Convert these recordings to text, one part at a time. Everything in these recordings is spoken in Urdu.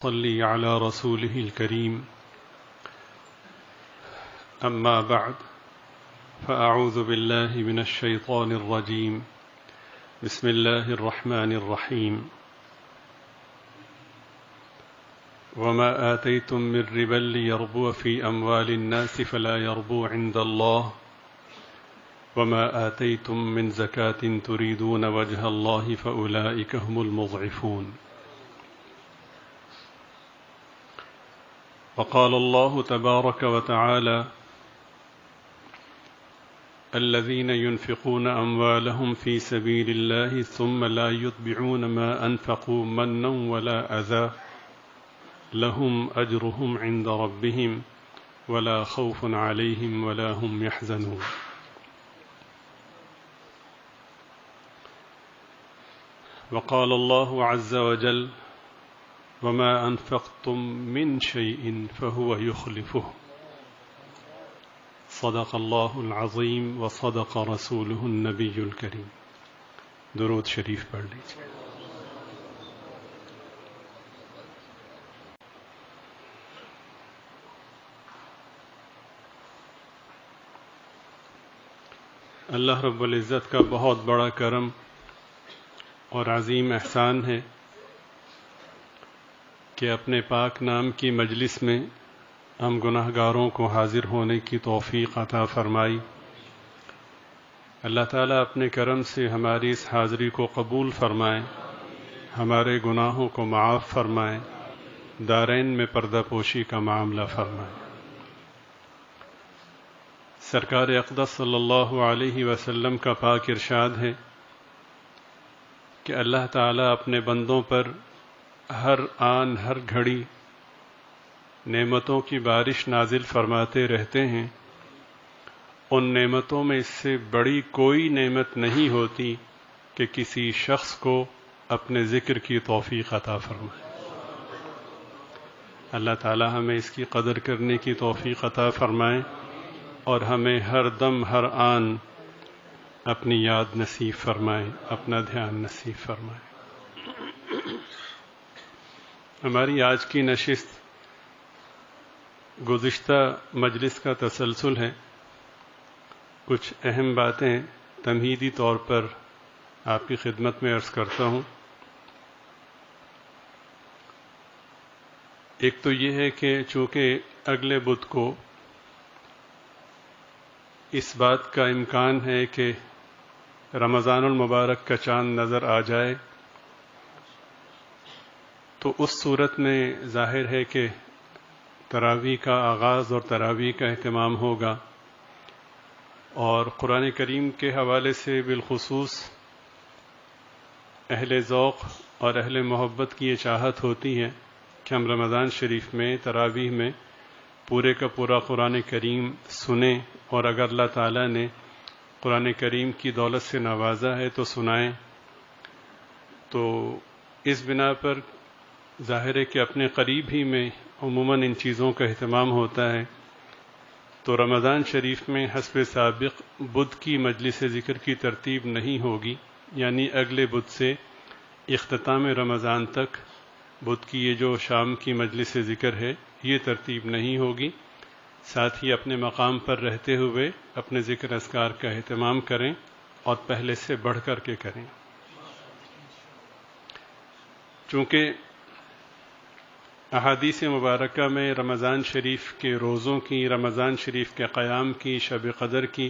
صلی علی رسوله الكریم اما بعد فاعوذ باللہ من الشیطان الرجیم بسم اللہ الرحمن الرحیم وما آتیتم من ربا لیربو فی اموال الناس فلا یربو عند اللہ وما آتیتم من زکاة تریدون وجہ اللہ فأولئک هم المضعفون وقال الله تبارك وتعالى الذين ينفقون أموالهم في سبيل الله ثم لا يتبعون ما أنفقوا منا ولا أذى لهم أجرهم عند ربهم ولا خوف عليهم ولا هم يحزنون وقال الله عز وجل وما أنفقتم من شيء فهو يخلفه صدق الله العظيم وصدق رسوله النبي الكريم درود شریف پڑھ لیجیے. اللہ رب العزت کا بہت بڑا کرم اور عظیم احسان ہے کہ اپنے پاک نام کی مجلس میں ہم گناہ گاروں کو حاضر ہونے کی توفیق عطا فرمائی. اللہ تعالیٰ اپنے کرم سے ہماری اس حاضری کو قبول فرمائے، ہمارے گناہوں کو معاف فرمائے، دارین میں پردہ پوشی کا معاملہ فرمائے. سرکار اقدس صلی اللہ علیہ وسلم کا پاک ارشاد ہے کہ اللہ تعالیٰ اپنے بندوں پر ہر آن ہر گھڑی نعمتوں کی بارش نازل فرماتے رہتے ہیں. ان نعمتوں میں اس سے بڑی کوئی نعمت نہیں ہوتی کہ کسی شخص کو اپنے ذکر کی توفیق عطا فرمائے. اللہ تعالی ہمیں اس کی قدر کرنے کی توفیق عطا فرمائے اور ہمیں ہر دم ہر آن اپنی یاد نصیب فرمائے، اپنا دھیان نصیب فرمائے. ہماری آج کی نشست گزشتہ مجلس کا تسلسل ہے. کچھ اہم باتیں تمہیدی طور پر آپ کی خدمت میں عرض کرتا ہوں. ایک تو یہ ہے کہ چونکہ اگلے بدھ کو اس بات کا امکان ہے کہ رمضان المبارک کا چاند نظر آ جائے، تو اس صورت میں ظاہر ہے کہ تراویح کا آغاز اور تراویح کا اہتمام ہوگا، اور قرآن کریم کے حوالے سے بالخصوص اہل ذوق اور اہل محبت کی یہ چاہت ہوتی ہے کہ ہم رمضان شریف میں تراویح میں پورے کا پورا قرآن کریم سنیں، اور اگر اللہ تعالیٰ نے قرآن کریم کی دولت سے نوازا ہے تو سنائیں. تو اس بنا پر ظاہر ہے کہ اپنے قریب ہی میں عموماً ان چیزوں کا اہتمام ہوتا ہے. تو رمضان شریف میں حسب سابق بدھ کی مجلس ذکر کی ترتیب نہیں ہوگی، یعنی اگلے بدھ سے اختتام رمضان تک بدھ کی یہ جو شام کی مجلس ذکر ہے یہ ترتیب نہیں ہوگی. ساتھ ہی اپنے مقام پر رہتے ہوئے اپنے ذکر اذکار کا اہتمام کریں اور پہلے سے بڑھ کر کے کریں. چونکہ احادیث مبارکہ میں رمضان شریف کے روزوں کی، رمضان شریف کے قیام کی، شب قدر کی،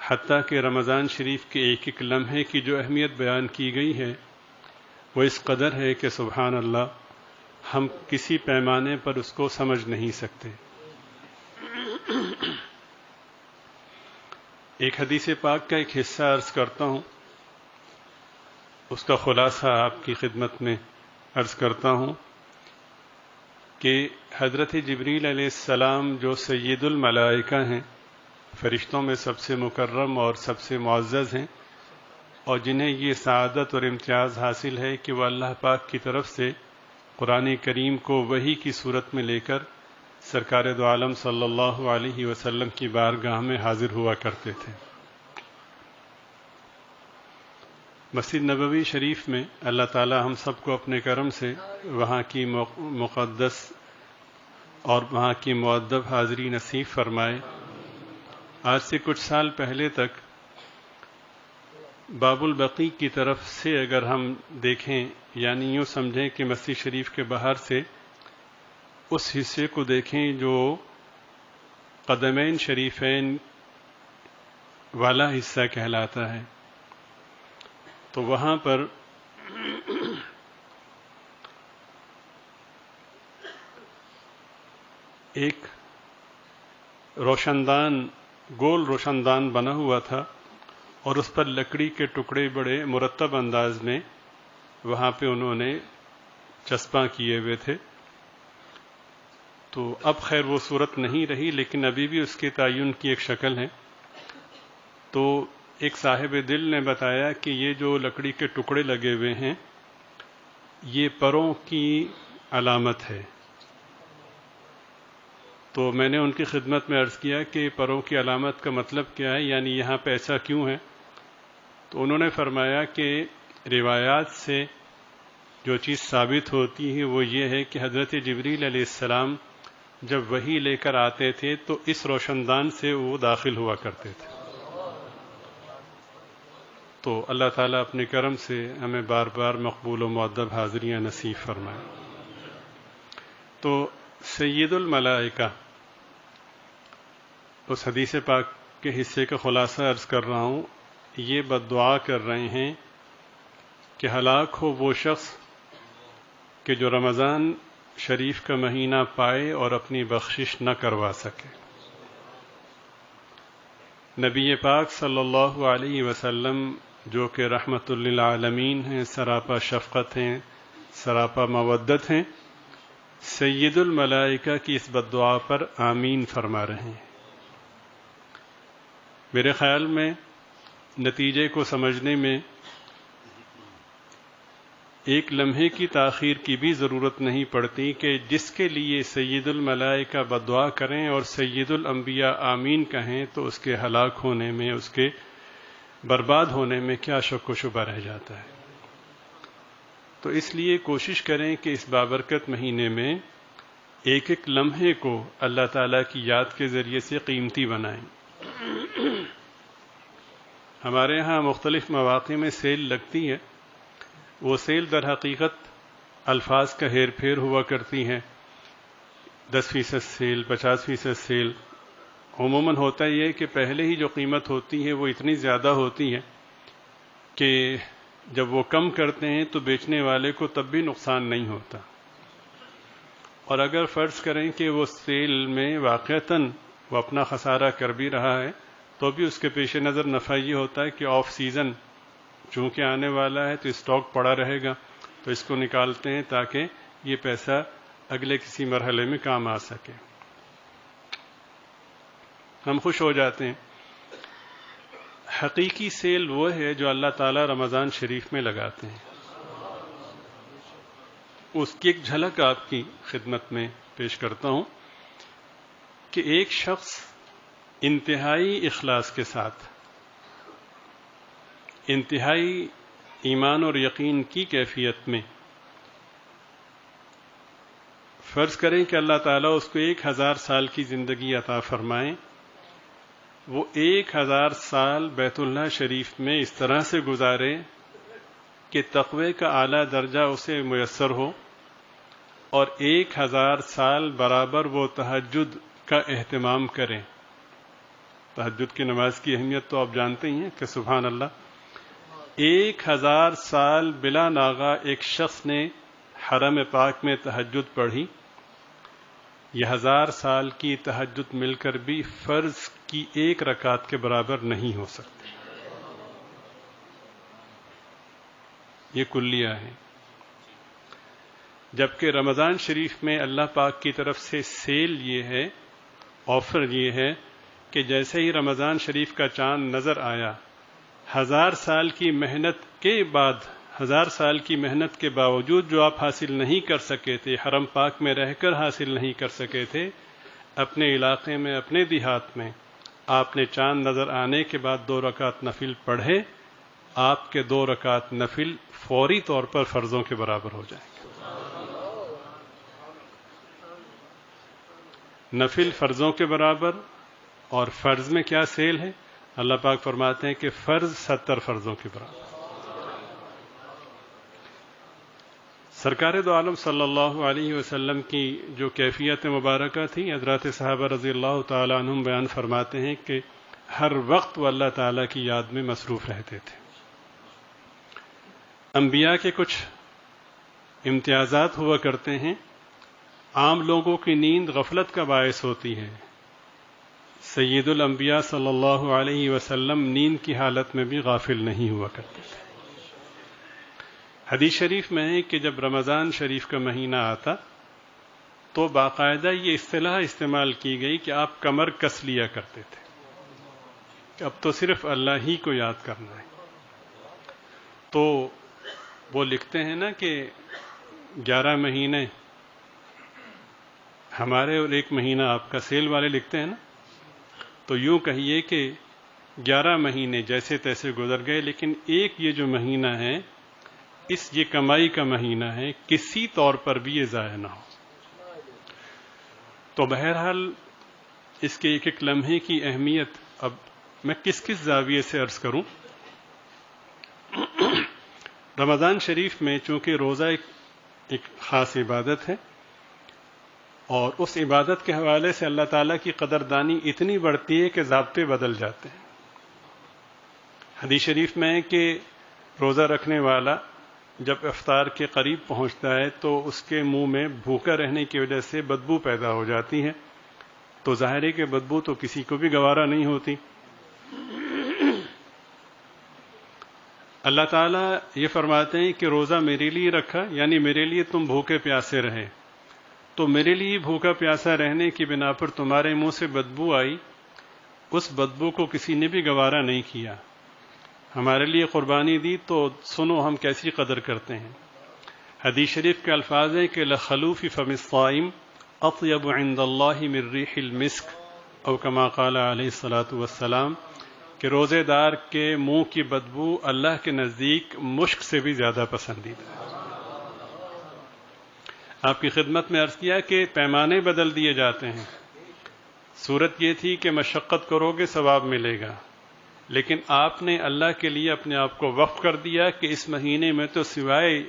حتیٰ کہ رمضان شریف کے ایک ایک لمحے کی جو اہمیت بیان کی گئی ہے وہ اس قدر ہے کہ سبحان اللہ ہم کسی پیمانے پر اس کو سمجھ نہیں سکتے. ایک حدیث پاک کا ایک حصہ عرض کرتا ہوں، اس کا خلاصہ آپ کی خدمت میں عرض کرتا ہوں کہ حضرت جبریل علیہ السلام جو سید الملائکہ ہیں، فرشتوں میں سب سے مکرم اور سب سے معزز ہیں، اور جنہیں یہ سعادت اور امتیاز حاصل ہے کہ وہ اللہ پاک کی طرف سے قرآن کریم کو وحی کی صورت میں لے کر سرکار دو عالم صلی اللہ علیہ وسلم کی بارگاہ میں حاضر ہوا کرتے تھے. مسجد نبوی شریف میں اللہ تعالی ہم سب کو اپنے کرم سے وہاں کی مقدس اور وہاں کی مؤدب حاضری نصیب فرمائے۔ آج سے کچھ سال پہلے تک باب البقیع کی طرف سے اگر ہم دیکھیں، یعنی یوں سمجھیں کہ مسجد شریف کے باہر سے اس حصے کو دیکھیں جو قدمین شریفین والا حصہ کہلاتا ہے، تو وہاں پر ایک روشندان، گول روشندان بنا ہوا تھا اور اس پر لکڑی کے ٹکڑے بڑے مرتب انداز میں وہاں پہ انہوں نے چسپاں کیے ہوئے تھے۔ تو اب خیر وہ صورت نہیں رہی، لیکن ابھی بھی اس کے تعین کی ایک شکل ہے۔ تو ایک صاحب دل نے بتایا کہ یہ جو لکڑی کے ٹکڑے لگے ہوئے ہیں یہ پروں کی علامت ہے۔ تو میں نے ان کی خدمت میں عرض کیا کہ پروں کی علامت کا مطلب کیا ہے، یعنی یہاں پہ ایسا کیوں ہے؟ تو انہوں نے فرمایا کہ روایات سے جو چیز ثابت ہوتی ہے وہ یہ ہے کہ حضرت جبریل علیہ السلام جب وحی لے کر آتے تھے تو اس روشندان سے وہ داخل ہوا کرتے تھے۔ تو اللہ تعالیٰ اپنے کرم سے ہمیں بار بار مقبول و مؤدب حاضریاں نصیب فرمائے۔ تو سید الملائکہ، اس حدیث پاک کے حصے کا خلاصہ عرض کر رہا ہوں، یہ بد دعا کر رہے ہیں کہ ہلاک ہو وہ شخص کہ جو رمضان شریف کا مہینہ پائے اور اپنی بخشش نہ کروا سکے۔ نبی پاک صلی اللہ علیہ وسلم جو کہ رحمت للعالمین ہیں، سراپا شفقت ہیں، سراپا مودت ہیں، سید الملائکہ کی اس بد دعا پر آمین فرما رہے ہیں۔ میرے خیال میں نتیجے کو سمجھنے میں ایک لمحے کی تاخیر کی بھی ضرورت نہیں پڑتی کہ جس کے لیے سید الملائکہ بد دعا کریں اور سید الانبیاء آمین کہیں تو اس کے ہلاک ہونے میں، اس کے برباد ہونے میں کیا شک و شبہ رہ جاتا ہے۔ تو اس لیے کوشش کریں کہ اس بابرکت مہینے میں ایک ایک لمحے کو اللہ تعالیٰ کی یاد کے ذریعے سے قیمتی بنائیں۔ ہمارے ہاں مختلف مواقع میں سیل لگتی ہے، وہ سیل در حقیقت الفاظ کا ہیر پھیر ہوا کرتی ہیں، 10% سیل، 50% سیل۔ عموماً ہوتا یہ کہ پہلے ہی جو قیمت ہوتی ہے وہ اتنی زیادہ ہوتی ہے کہ جب وہ کم کرتے ہیں تو بیچنے والے کو تب بھی نقصان نہیں ہوتا، اور اگر فرض کریں کہ وہ سیل میں واقعتاً وہ اپنا خسارہ کر بھی رہا ہے تو بھی اس کے پیش نظر نفع یہ ہوتا ہے کہ آف سیزن چونکہ آنے والا ہے تو اسٹاک پڑا رہے گا، تو اس کو نکالتے ہیں تاکہ یہ پیسہ اگلے کسی مرحلے میں کام آ سکے۔ ہم خوش ہو جاتے ہیں۔ حقیقی سیل وہ ہے جو اللہ تعالیٰ رمضان شریف میں لگاتے ہیں۔ اس کی ایک جھلک آپ کی خدمت میں پیش کرتا ہوں کہ ایک شخص انتہائی اخلاص کے ساتھ، انتہائی ایمان اور یقین کی کیفیت میں، فرض کریں کہ اللہ تعالیٰ اس کو 1000 سال کی زندگی عطا فرمائیں، وہ 1000 سال بیت اللہ شریف میں اس طرح سے گزارے کہ تقوی کا اعلیٰ درجہ اسے میسر ہو، اور 1000 سال برابر وہ تہجد کا اہتمام کریں۔ تہجد کی نماز کی اہمیت تو آپ جانتے ہی ہیں کہ سبحان اللہ، 1000 سال بلا ناغہ ایک شخص نے حرم پاک میں تہجد پڑھی، یہ 1000 سال کی تہجد مل کر بھی فرض کی 1 رکعت کے برابر نہیں ہو سکتی۔ یہ کلیہ ہے۔ جبکہ رمضان شریف میں اللہ پاک کی طرف سے سیل یہ ہے، آفر یہ ہے کہ جیسے ہی رمضان شریف کا چاند نظر آیا، 1000 سال کی محنت کے بعد، 1000 سال کی محنت کے باوجود جو آپ حاصل نہیں کر سکے تھے، حرم پاک میں رہ کر حاصل نہیں کر سکے تھے، اپنے علاقے میں، اپنے دیہات میں آپ نے چاند نظر آنے کے بعد 2 رکعت نفل پڑھے آپ کے 2 رکعت نفل فوری طور پر فرضوں کے برابر ہو جائیں گے. نفل فرضوں کے برابر، اور فرض میں کیا سیل ہے؟ اللہ پاک فرماتے ہیں کہ فرض 70 فرضوں کے برابر. سرکار دو عالم صلی اللہ علیہ وسلم کی جو کیفیت مبارکہ تھی، حضرات صحابہ رضی اللہ تعالیٰ عنہم بیان فرماتے ہیں کہ ہر وقت وہ اللہ تعالیٰ کی یاد میں مصروف رہتے تھے. انبیاء کے کچھ امتیازات ہوا کرتے ہیں. عام لوگوں کی نیند غفلت کا باعث ہوتی ہے. سید الانبیاء صلی اللہ علیہ وسلم نیند کی حالت میں بھی غافل نہیں ہوا کرتے تھے. حدیث شریف میں ہے کہ جب رمضان شریف کا مہینہ آتا تو باقاعدہ یہ اصطلاح استعمال کی گئی کہ آپ کمر کس لیا کرتے تھے کہ اب تو صرف اللہ ہی کو یاد کرنا ہے. تو وہ لکھتے ہیں نا کہ 11 مہینے ہمارے اور 1 مہینہ آپ کا، سیل والے لکھتے ہیں نا. تو یوں کہیے کہ 11 مہینے جیسے تیسے گزر گئے، لیکن ایک یہ جو مہینہ ہے یہ کمائی کا مہینہ ہے، کسی طور پر بھی یہ ضائع نہ ہو. تو بہرحال اس کے ایک لمحے کی اہمیت اب میں کس زاویے سے عرض کروں. رمضان شریف میں چونکہ روزہ ایک خاص عبادت ہے، اور اس عبادت کے حوالے سے اللہ تعالیٰ کی قدردانی اتنی بڑھتی ہے کہ ضابطے بدل جاتے ہیں. حدیث شریف میں ہے کہ روزہ رکھنے والا جب افطار کے قریب پہنچتا ہے تو اس کے منہ میں بھوکا رہنے کی وجہ سے بدبو پیدا ہو جاتی ہے. تو ظاہر ہے کہ بدبو تو کسی کو بھی گوارا نہیں ہوتی. اللہ تعالیٰ یہ فرماتے ہیں کہ روزہ میرے لیے رکھا، یعنی میرے لیے تم بھوکے پیاسے رہے. تو میرے لیے بھوکا پیاسا رہنے کی بنا پر تمہارے منہ سے بدبو آئی، اس بدبو کو کسی نے بھی گوارا نہیں کیا. ہمارے لیے قربانی دی تو سنو ہم کیسی قدر کرتے ہیں. حدیث شریف کے الفاظ ہیں کہ لخلوف فم الصائم اطیب عند اللہ من ریح المسک، او کما قال علیہ الصلاۃ والسلام، کہ روزے دار کے منہ کی بدبو اللہ کے نزدیک مشک سے بھی زیادہ پسندیدہ ہے. آپ کی خدمت میں عرض کیا کہ پیمانے بدل دیے جاتے ہیں. صورت یہ تھی کہ مشقت کرو گے ثواب ملے گا، لیکن آپ نے اللہ کے لیے اپنے آپ کو وقف کر دیا کہ اس مہینے میں تو سوائے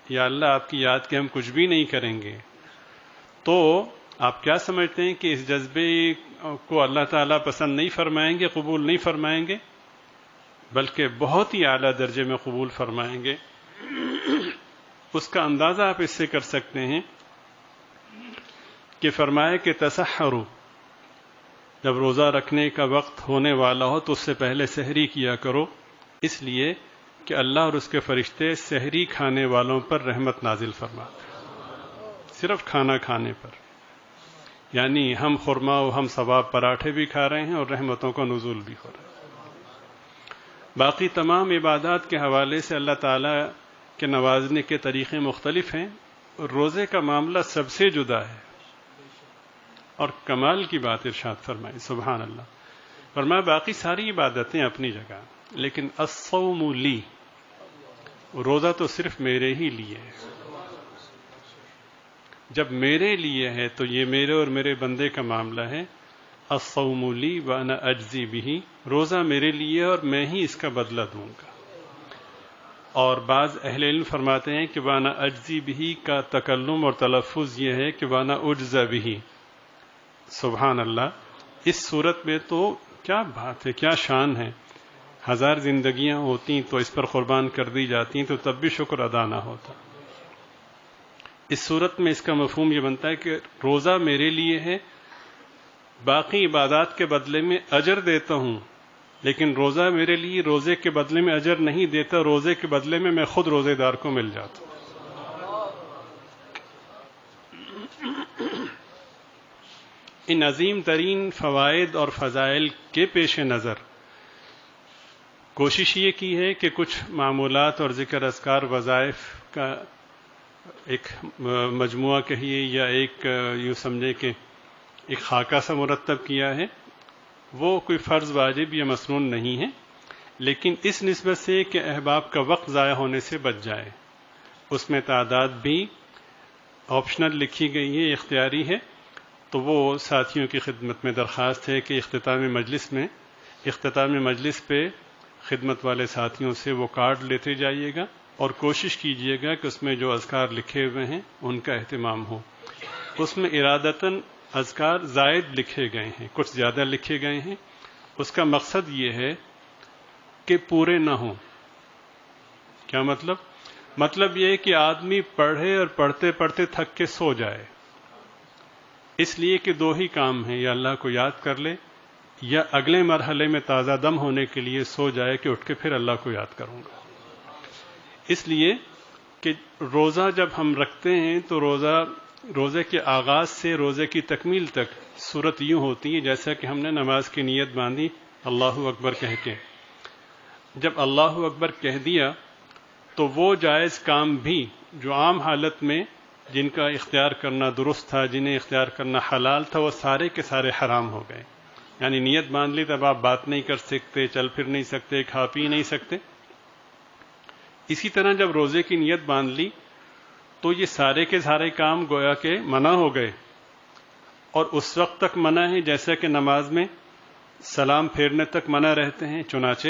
یا اللہ آپ کی یاد کے ہم کچھ بھی نہیں کریں گے. تو آپ کیا سمجھتے ہیں کہ اس جذبے کو اللہ تعالیٰ پسند نہیں فرمائیں گے، قبول نہیں فرمائیں گے؟ بلکہ بہت ہی اعلیٰ درجے میں قبول فرمائیں گے. اس کا اندازہ آپ اس سے کر سکتے ہیں کہ فرمائے کہ تسحروا، جب روزہ رکھنے کا وقت ہونے والا ہو تو اس سے پہلے سحری کیا کرو، اس لیے کہ اللہ اور اس کے فرشتے سحری کھانے والوں پر رحمت نازل فرماتے ہیں. صرف کھانا کھانے پر، یعنی ہم خرما و ہم ثواب پراٹھے بھی کھا رہے ہیں اور رحمتوں کا نزول بھی ہو رہا ہے. باقی تمام عبادات کے حوالے سے اللہ تعالیٰ کے نوازنے کے طریقے مختلف ہیں، اور روزے کا معاملہ سب سے جدا ہے. اور کمال کی بات ارشاد فرمائی، سبحان اللہ. فرمایا باقی ساری عبادتیں اپنی جگہ، لیکن الصوم لی، روزہ تو صرف میرے ہی لیے ہے. جب میرے لیے ہے تو یہ میرے اور میرے بندے کا معاملہ ہے. الصوم لی وانا اجزی بہ، روزہ میرے لیے اور میں ہی اس کا بدلہ دوں گا. اور بعض اہل علم فرماتے ہیں کہ وانا اجزی بہ کا تکلم اور تلفظ یہ ہے کہ وانا اجزا بہ. سبحان اللہ. اس صورت میں تو کیا بات ہے، کیا شان ہے. 1000 زندگیاں ہوتی تو اس پر قربان کر دی جاتی تو تب بھی شکر ادا نہ ہوتا. اس صورت میں اس کا مفہوم یہ بنتا ہے کہ روزہ میرے لیے ہے، باقی عبادات کے بدلے میں اجر دیتا ہوں، لیکن روزہ میرے لیے روزے کے بدلے میں اجر نہیں دیتا، روزے کے بدلے میں میں خود روزے دار کو مل جاتا ہوں. ان عظیم ترین فوائد اور فضائل کے پیش نظر کوشش یہ کی ہے کہ کچھ معمولات اور ذکر اذکار وظائف کا ایک مجموعہ کہیے یا ایک یوں سمجھے کہ ایک خاکہ سا مرتب کیا ہے. وہ کوئی فرض واجب یا مسنون نہیں ہے، لیکن اس نسبت سے کہ احباب کا وقت ضائع ہونے سے بچ جائے. اس میں تعداد بھی آپشنل لکھی گئی ہے، اختیاری ہے. تو وہ ساتھیوں کی خدمت میں درخواست ہے کہ اختتام مجلس پہ خدمت والے ساتھیوں سے وہ کارڈ لیتے جائیے گا اور کوشش کیجیے گا کہ اس میں جو اذکار لکھے ہوئے ہیں ان کا اہتمام ہو. اس میں ارادتاً اذکار زائد لکھے گئے ہیں، کچھ زیادہ لکھے گئے ہیں. اس کا مقصد یہ ہے کہ پورے نہ ہوں. کیا مطلب یہ ہے کہ آدمی پڑھے اور پڑھتے پڑھتے تھک کے سو جائے. اس لیے کہ دو ہی کام ہیں، یا اللہ کو یاد کر لے یا اگلے مرحلے میں تازہ دم ہونے کے لیے سو جائے کہ اٹھ کے پھر اللہ کو یاد کروں گا. اس لیے کہ روزہ جب ہم رکھتے ہیں تو روزے کے آغاز سے روزے کی تکمیل تک صورت یوں ہوتی ہے جیسا کہ ہم نے نماز کی نیت باندھی اللہ اکبر کہہ کے. جب اللہ اکبر کہہ دیا تو وہ جائز کام بھی جو عام حالت میں جن کا اختیار کرنا درست تھا، جنہیں اختیار کرنا حلال تھا، وہ سارے کے سارے حرام ہو گئے. یعنی نیت باندھ لی تب آپ بات نہیں کر سکتے، چل پھر نہیں سکتے، کھا پی نہیں سکتے. اسی طرح جب روزے کی نیت باندھ لی تو یہ سارے کے سارے کام گویا کہ منع ہو گئے. اور اس وقت تک منع ہے جیسا کہ نماز میں سلام پھیرنے تک منع رہتے ہیں. چنانچہ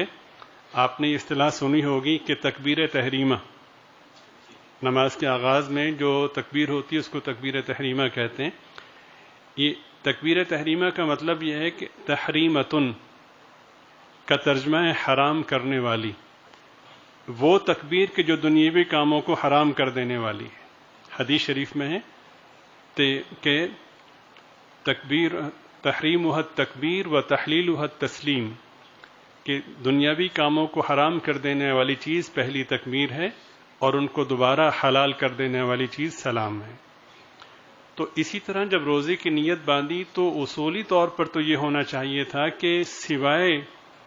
آپ نے یہ اصطلاح سنی ہوگی کہ تکبیر تحریمہ، نماز کے آغاز میں جو تکبیر ہوتی ہے اس کو تکبیر تحریمہ کہتے ہیں. یہ تکبیر تحریمہ کا مطلب یہ ہے کہ تحریمتن کا ترجمہ ہے حرام کرنے والی. وہ تکبیر کہ جو دنیاوی کاموں کو حرام کر دینے والی ہے. حدیث شریف میں ہے کہ تکبیر تحریمہ التکبیر و تحلیلہ التسلیم، کہ دنیاوی کاموں کو حرام کر دینے والی چیز پہلی تکبیر ہے اور ان کو دوبارہ حلال کر دینے والی چیز سلام ہے. تو اسی طرح جب روزے کی نیت باندھی تو اصولی طور پر تو یہ ہونا چاہیے تھا کہ سوائے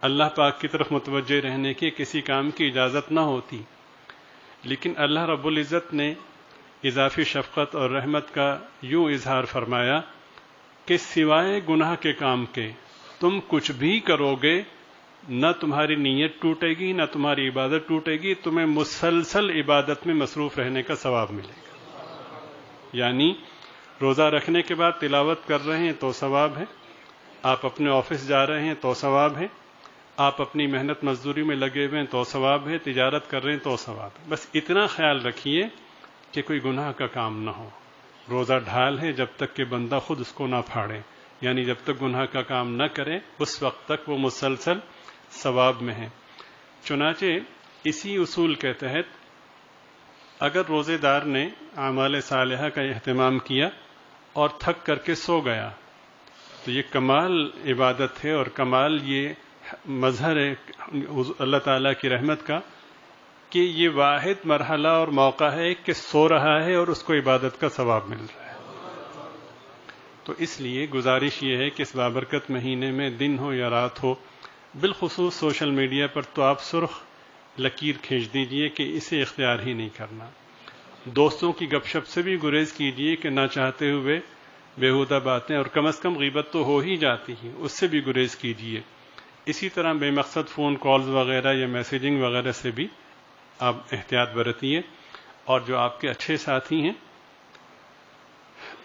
اللہ پاک کی طرف متوجہ رہنے کے کسی کام کی اجازت نہ ہوتی. لیکن اللہ رب العزت نے اضافی شفقت اور رحمت کا یوں اظہار فرمایا کہ سوائے گناہ کے کام کے تم کچھ بھی کرو گے نہ تمہاری نیت ٹوٹے گی نہ تمہاری عبادت ٹوٹے گی، تمہیں مسلسل عبادت میں مصروف رہنے کا ثواب ملے گا. یعنی روزہ رکھنے کے بعد تلاوت کر رہے ہیں تو ثواب ہے، آپ اپنے آفس جا رہے ہیں تو ثواب ہے، آپ اپنی محنت مزدوری میں لگے ہوئے ہیں تو ثواب ہے، تجارت کر رہے ہیں تو ثواب ہے. بس اتنا خیال رکھیے کہ کوئی گناہ کا کام نہ ہو. روزہ ڈھال ہے جب تک کہ بندہ خود اس کو نہ پھاڑے، یعنی جب تک گناہ کا کام نہ کرے اس وقت تک وہ مسلسل ثواب میں ہے. چنانچہ اسی اصول کے تحت اگر روزے دار نے اعمال صالحہ کا اہتمام کیا اور تھک کر کے سو گیا تو یہ کمال عبادت ہے اور کمال یہ مظہر ہے اللہ تعالیٰ کی رحمت کا کہ یہ واحد مرحلہ اور موقع ہے کہ سو رہا ہے اور اس کو عبادت کا ثواب مل رہا ہے. تو اس لیے گزارش یہ ہے کہ اس بابرکت مہینے میں دن ہو یا رات ہو، بالخصوص سوشل میڈیا پر تو آپ سرخ لکیر کھینچ دیجئے کہ اسے اختیار ہی نہیں کرنا. دوستوں کی گپ شپ سے بھی گریز کیجئے کہ نہ چاہتے ہوئے بیہودہ باتیں، اور کم از کم غیبت تو ہو ہی جاتی ہیں، اس سے بھی گریز کیجئے. اسی طرح بے مقصد فون کالز وغیرہ یا میسیجنگ وغیرہ سے بھی آپ احتیاط برتیے. اور جو آپ کے اچھے ساتھی ہیں،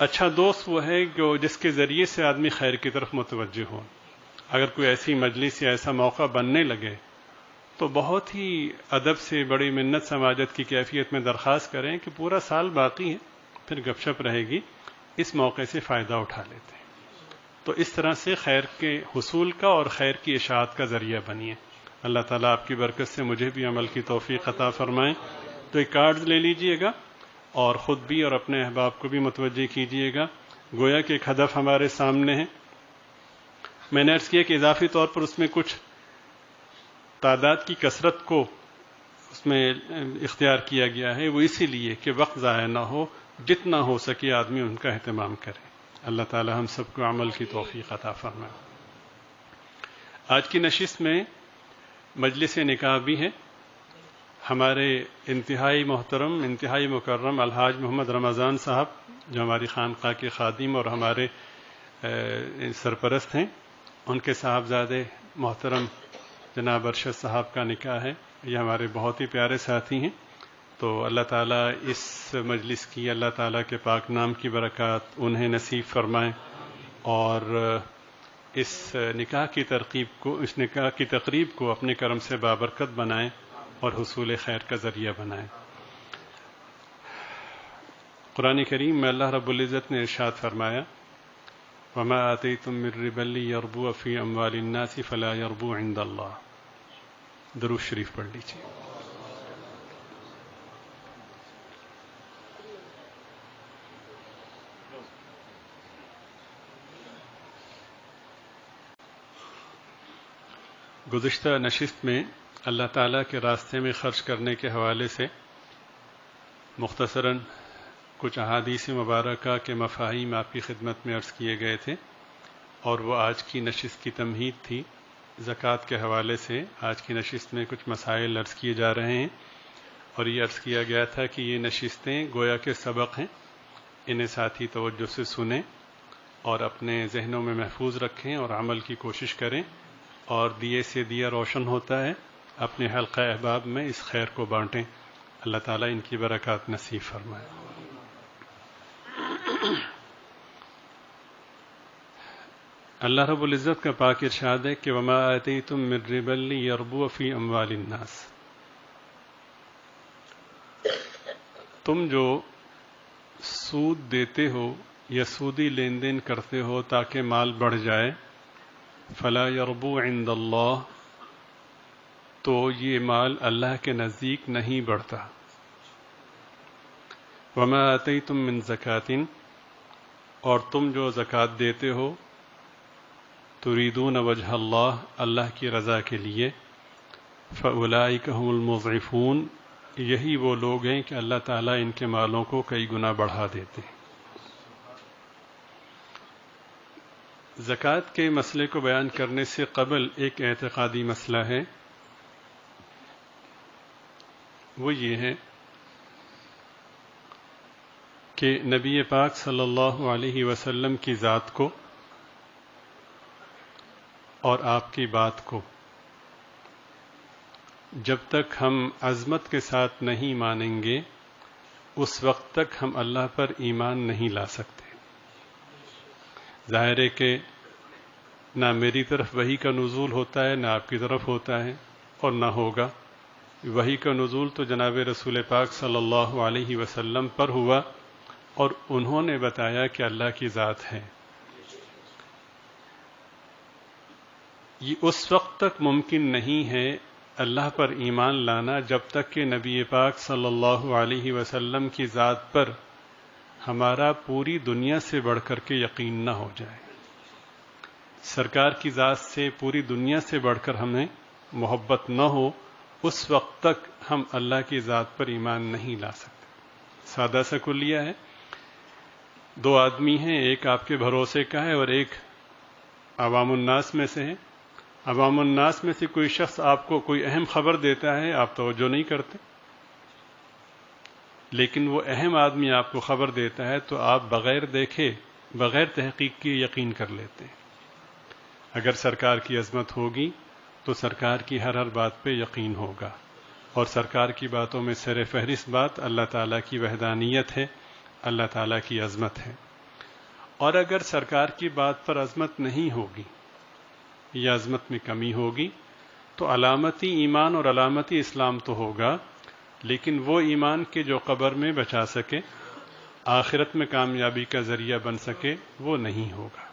اچھا دوست وہ ہے جو جس کے ذریعے سے آدمی خیر کی طرف متوجہ ہو. اگر کوئی ایسی مجلس یا ایسا موقع بننے لگے تو بہت ہی ادب سے بڑی منت سماجت کی کیفیت میں درخواست کریں کہ پورا سال باقی ہے، پھر گپ شپ رہے گی، اس موقع سے فائدہ اٹھا لیتے ہیں. تو اس طرح سے خیر کے حصول کا اور خیر کی اشاعت کا ذریعہ بنیے. اللہ تعالیٰ آپ کی برکت سے مجھے بھی عمل کی توفیق عطا فرمائیں. تو ایک کارڈ لے لیجئے گا اور خود بھی اور اپنے احباب کو بھی متوجہ کیجئے گا. گویا کہ ایک ہدف ہمارے سامنے ہے. میں نے عرض کیا کہ اضافی طور پر اس میں کچھ تعداد کی کثرت کو اس میں اختیار کیا گیا ہے، وہ اسی لیے کہ وقت ضائع نہ ہو، جتنا ہو سکے آدمی ان کا اہتمام کرے. اللہ تعالی ہم سب کو عمل کی توفیق عطا فرمائے. آج کی نشست میں مجلس نکاح بھی ہے. ہمارے انتہائی محترم، انتہائی مکرم الحاج محمد رمضان صاحب جو ہماری خانقاہ کے خادم اور ہمارے سرپرست ہیں، ان کے صاحبزادے محترم جناب ارشد صاحب کا نکاح ہے. یہ ہمارے بہت ہی پیارے ساتھی ہیں. تو اللہ تعالیٰ اس مجلس کی اللہ تعالیٰ کے پاک نام کی برکات انہیں نصیب فرمائیں اور اس نکاح کی تقریب کو اپنے کرم سے بابرکت بنائیں اور حصول خیر کا ذریعہ بنائیں. قرآن کریم میں اللہ رب العزت نے ارشاد فرمایا وَمَا آتَيْتُم مِّن رِّبًا لِّيَرْبُوَ فِي أَمْوَالِ النَّاسِ فَلَا يَرْبُو عِندَ اللَّهِ. درود شریف پڑھ لیجیے. گزشتہ نشست میں اللہ تعالیٰ کے راستے میں خرچ کرنے کے حوالے سے مختصراً کچھ احادیث مبارکہ کے مفاہیم آپ کی خدمت میں عرض کیے گئے تھے اور وہ آج کی نشست کی تمہید تھی. زکوٰۃ کے حوالے سے آج کی نشست میں کچھ مسائل عرض کیے جا رہے ہیں اور یہ عرض کیا گیا تھا کہ یہ نشستیں گویا کے سبق ہیں. انہیں ساتھی توجہ سے سنیں اور اپنے ذہنوں میں محفوظ رکھیں اور عمل کی کوشش کریں اور دیے سے دیا روشن ہوتا ہے. اپنے حلقہ احباب میں اس خیر کو بانٹیں. اللہ تعالیٰ ان کی برکات نصیب فرمائے. اللہ رب العزت کا پاک ارشاد ہے کہ وَمَا آتَيْتُم مِّن رِّبًا لِّيَرْبُوَ فِي أَمْوَالِ النَّاسِ. تم جو سود دیتے ہو یا سودی لین دین کرتے ہو تاکہ مال بڑھ جائے فلا يربو عند اللہ تو یہ مال اللہ کے نزدیک نہیں بڑھتا. وما آتیتم من زکاۃ اور تم جو زکوٰۃ دیتے ہو تریدون وجہ اللہ اللہ کی رضا کے لیے فاولئک هم المضعفون یہی وہ لوگ ہیں کہ اللہ تعالیٰ ان کے مالوں کو کئی گنا بڑھا دیتے ہیں. زکوٰۃ کے مسئلے کو بیان کرنے سے قبل ایک اعتقادی مسئلہ ہے. وہ یہ ہے کہ نبی پاک صلی اللہ علیہ وسلم کی ذات کو اور آپ کی بات کو جب تک ہم عظمت کے ساتھ نہیں مانیں گے اس وقت تک ہم اللہ پر ایمان نہیں لا سکتے. ظاہر ہے کہ نہ میری طرف وحی کا نزول ہوتا ہے نہ آپ کی طرف ہوتا ہے اور نہ ہوگا. وحی کا نزول تو جناب رسول پاک صلی اللہ علیہ وسلم پر ہوا اور انہوں نے بتایا کہ اللہ کی ذات ہے. یہ اس وقت تک ممکن نہیں ہے اللہ پر ایمان لانا جب تک کہ نبی پاک صلی اللہ علیہ وسلم کی ذات پر ہمارا پوری دنیا سے بڑھ کر کے یقین نہ ہو جائے. سرکار کی ذات سے پوری دنیا سے بڑھ کر ہمیں محبت نہ ہو اس وقت تک ہم اللہ کی ذات پر ایمان نہیں لا سکتے. سادہ سا کلیہ ہے. دو آدمی ہیں، ایک آپ کے بھروسے کا ہے اور ایک عوام الناس میں سے ہے. عوام الناس میں سے کوئی شخص آپ کو کوئی اہم خبر دیتا ہے، آپ توجہ نہیں کرتے، لیکن وہ اہم آدمی آپ کو خبر دیتا ہے تو آپ بغیر دیکھے بغیر تحقیق کے یقین کر لیتے ہیں. اگر سرکار کی عظمت ہوگی تو سرکار کی ہر بات پہ یقین ہوگا اور سرکار کی باتوں میں سر فہرست بات اللہ تعالیٰ کی وحدانیت ہے، اللہ تعالیٰ کی عظمت ہے. اور اگر سرکار کی بات پر عظمت نہیں ہوگی یا عظمت میں کمی ہوگی تو علامتی ایمان اور علامتی اسلام تو ہوگا، لیکن وہ ایمان کے جو قبر میں بچا سکے، آخرت میں کامیابی کا ذریعہ بن سکے، وہ نہیں ہوگا.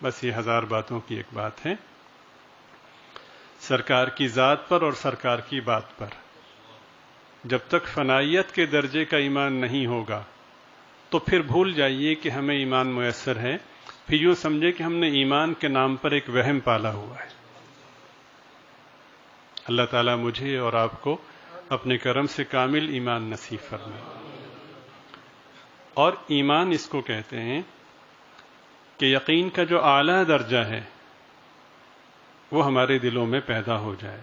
بس یہ ہزار باتوں کی ایک بات ہے. سرکار کی ذات پر اور سرکار کی بات پر جب تک فنائیت کے درجے کا ایمان نہیں ہوگا تو پھر بھول جائیے کہ ہمیں ایمان میسر ہے. پھر یوں سمجھے کہ ہم نے ایمان کے نام پر ایک وہم پالا ہوا ہے. اللہ تعالیٰ مجھے اور آپ کو اپنے کرم سے کامل ایمان نصیب فرمائے. اور ایمان اس کو کہتے ہیں کہ یقین کا جو اعلیٰ درجہ ہے وہ ہمارے دلوں میں پیدا ہو جائے.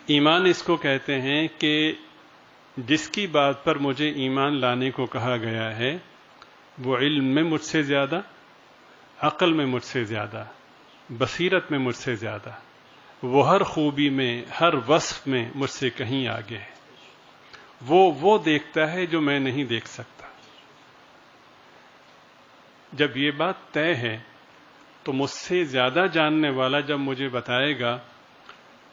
ایمان اس کو کہتے ہیں کہ جس کی بات پر مجھے ایمان لانے کو کہا گیا ہے وہ علم میں مجھ سے زیادہ، عقل میں مجھ سے زیادہ، بصیرت میں مجھ سے زیادہ وہ ہر خوبی میں، ہر وصف میں مجھ سے کہیں آگے ہے. وہ دیکھتا ہے جو میں نہیں دیکھ سکتا. جب یہ بات طے ہے تو مجھ سے زیادہ جاننے والا جب مجھے بتائے گا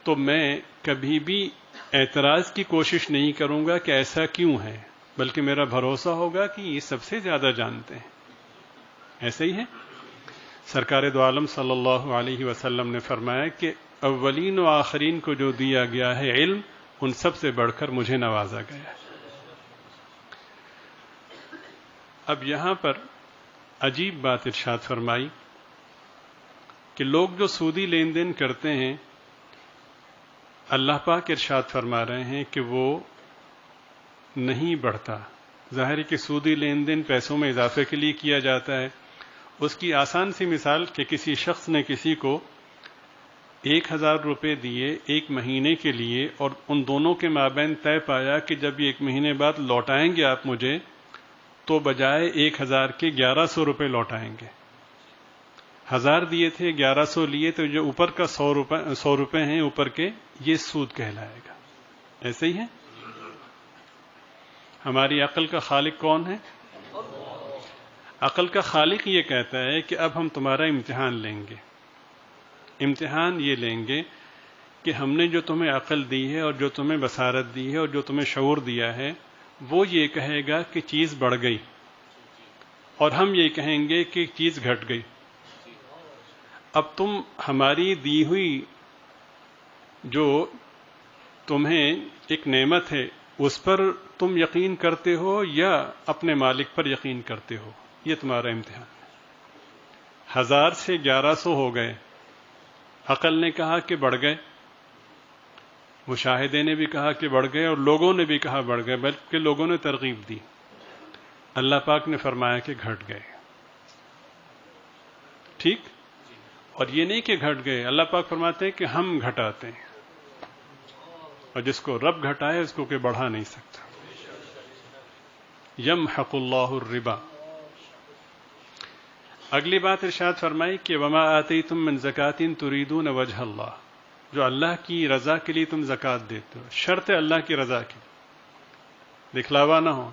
تو میں کبھی بھی اعتراض کی کوشش نہیں کروں گا کہ ایسا کیوں ہے، بلکہ میرا بھروسہ ہوگا کہ یہ سب سے زیادہ جانتے ہیں. ایسے ہی ہے. سرکار دو عالم صلی اللہ علیہ وسلم نے فرمایا کہ اولین و آخرین کو جو دیا گیا ہے علم، ان سب سے بڑھ کر مجھے نوازا گیا ہے. اب یہاں پر عجیب بات ارشاد فرمائی کہ لوگ جو سودی لین دین کرتے ہیں، اللہ پاک ارشاد فرما رہے ہیں کہ وہ نہیں بڑھتا. ظاہر ہے کہ سودی لین دین پیسوں میں اضافے کے لیے کیا جاتا ہے. اس کی آسان سی مثال کہ کسی شخص نے کسی کو 1000 روپے دیے ایک مہینے کے لیے، اور ان دونوں کے مابین طے پایا کہ جب یہ 1 مہینے بعد لوٹائیں گے آپ مجھے، تو بجائے 1000 کے 1100 روپے لوٹائیں گے. 1000 دیے تھے، 1100 لیے، تو جو اوپر کا 100 روپے ہیں اوپر کے، یہ سود کہلائے گا. ایسے ہی ہے. ہماری عقل کا خالق کون ہے؟ عقل کا خالق یہ کہتا ہے کہ اب ہم تمہارا امتحان لیں گے. امتحان یہ لیں گے کہ ہم نے جو تمہیں عقل دی ہے اور جو تمہیں بصارت دی ہے اور جو تمہیں شعور دیا ہے، وہ یہ کہے گا کہ چیز بڑھ گئی، اور ہم یہ کہیں گے کہ چیز گھٹ گئی. اب تم ہماری دی ہوئی جو تمہیں ایک نعمت ہے اس پر تم یقین کرتے ہو یا اپنے مالک پر یقین کرتے ہو؟ یہ تمہارا امتحان ہے. 1000 سے 1100 ہو گئے. عقل نے کہا کہ بڑھ گئے، مشاہدے نے بھی کہا کہ بڑھ گئے، اور لوگوں نے بھی کہا بڑھ گئے، بلکہ لوگوں نے ترغیب دی. اللہ پاک نے فرمایا کہ گھٹ گئے. ٹھیک. اور یہ نہیں کہ گھٹ گئے، اللہ پاک فرماتے ہیں کہ ہم گھٹاتے ہیں، اور جس کو رب گھٹائے اس کو کوئی بڑھا نہیں سکتا. یمحق اللہ الربا. اگلی بات ارشاد فرمائی کہ وما آتیتم من زکات تریدون وجہ اللہ. جو اللہ کی رضا کے لیے تم زکات دیتے ہو، شرط ہے اللہ کی رضا کی، دکھلاوا نہ ہو.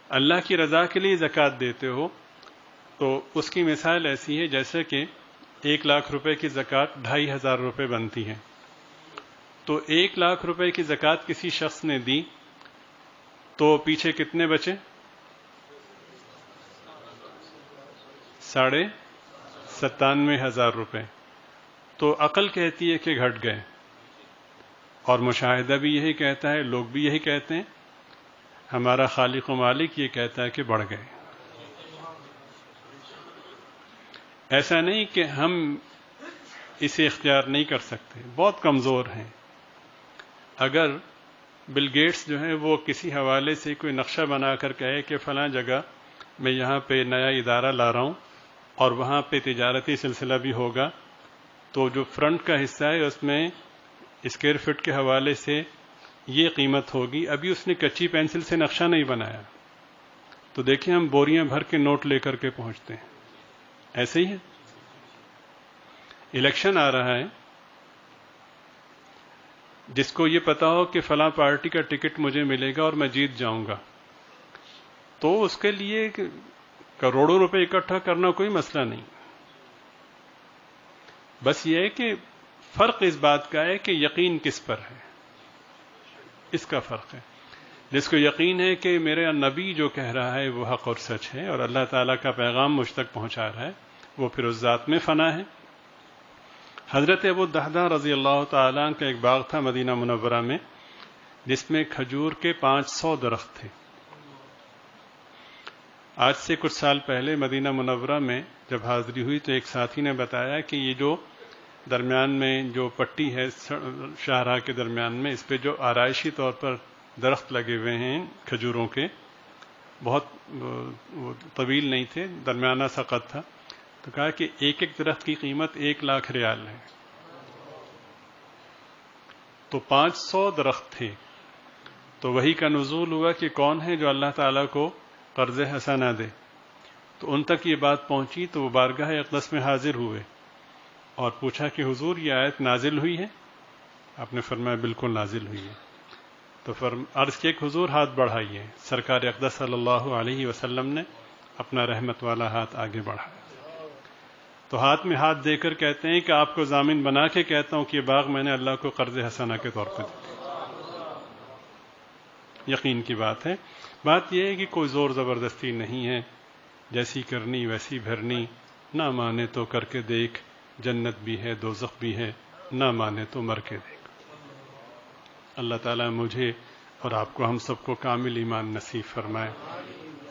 اللہ کی رضا کے لیے زکات دیتے ہو تو اس کی مثال ایسی ہے جیسے کہ 1,00,000 روپے کی زکات 2,500 روپے بنتی ہے. تو 1,00,000 روپے کی زکات کسی شخص نے دی تو پیچھے کتنے بچے؟ 97,500 روپے. تو عقل کہتی ہے کہ گھٹ گئے، اور مشاہدہ بھی یہی کہتا ہے، لوگ بھی یہی کہتے ہیں، ہمارا خالق و مالک یہ کہتا ہے کہ بڑھ گئے. ایسا نہیں کہ ہم اسے اختیار نہیں کر سکتے، بہت کمزور ہیں. اگر بل گیٹس جو ہیں وہ کسی حوالے سے کوئی نقشہ بنا کر کہے کہ فلاں جگہ میں یہاں پہ نیا ادارہ لا رہا ہوں اور وہاں پہ تجارتی سلسلہ بھی ہوگا، تو جو فرنٹ کا حصہ ہے اس میں اسکوائر فٹ کے حوالے سے یہ قیمت ہوگی. ابھی اس نے کچی پینسل سے نقشہ نہیں بنایا، تو دیکھیں ہم بوریاں بھر کے نوٹ لے کر کے پہنچتے ہیں. ایسے ہی ہے. الیکشن آ رہا ہے، جس کو یہ پتا ہو کہ فلاں پارٹی کا ٹکٹ مجھے ملے گا اور میں جیت جاؤں گا، تو اس کے لیے کروڑوں روپے اکٹھا کرنا کوئی مسئلہ نہیں. بس یہ ہے کہ فرق اس بات کا ہے کہ یقین کس پر ہے، اس کا فرق ہے. جس کو یقین ہے کہ میرا نبی جو کہہ رہا ہے وہ حق اور سچ ہے اور اللہ تعالیٰ کا پیغام مجھ تک پہنچا رہا ہے، وہ پھر اس ذات میں فنا ہے. حضرت ابو الدحداء رضی اللہ تعالیٰ عنہ کا ایک باغ تھا مدینہ منورہ میں، جس میں کھجور کے 500 درخت تھے. آج سے کچھ سال پہلے مدینہ منورہ میں جب حاضری ہوئی تو ایک ساتھی نے بتایا کہ یہ جو درمیان میں جو پٹی ہے شاہراہ کے درمیان میں، اس پہ جو آرائشی طور پر درخت لگے ہوئے ہیں کھجوروں کے، بہت طویل نہیں تھے، درمیانہ سا قد تھا. تو کہا کہ ایک ایک درخت کی قیمت 1,00,000 ریال ہے. تو 500 درخت تھے. تو وہی کا نزول ہوا کہ کون ہے جو اللہ تعالیٰ کو قرض حسنہ دے. تو ان تک یہ بات پہنچی تو وہ بارگاہ اقدس میں حاضر ہوئے اور پوچھا کہ حضور یہ آیت نازل ہوئی ہے؟ آپ نے فرمایا بالکل نازل ہوئی ہے. تو عرض کیا کہ حضور ہاتھ بڑھائیے. سرکار اقدس صلی اللہ علیہ وسلم نے اپنا رحمت والا ہاتھ آگے بڑھایا. تو ہاتھ میں ہاتھ دے کر کہتے ہیں کہ آپ کو ضامن بنا کے کہتا ہوں کہ یہ باغ میں نے اللہ کو قرض حسنہ کے طور پہ دیا. یقین کی بات ہے. بات یہ ہے کہ کوئی زور زبردستی نہیں ہے. جیسی کرنی ویسی بھرنی. نہ مانے تو کر کے دیکھ، جنت بھی ہے دوزخ بھی ہے، نہ مانے تو مر کے دیکھ. اللہ تعالیٰ مجھے اور آپ کو، ہم سب کو کامل ایمان نصیب فرمائے.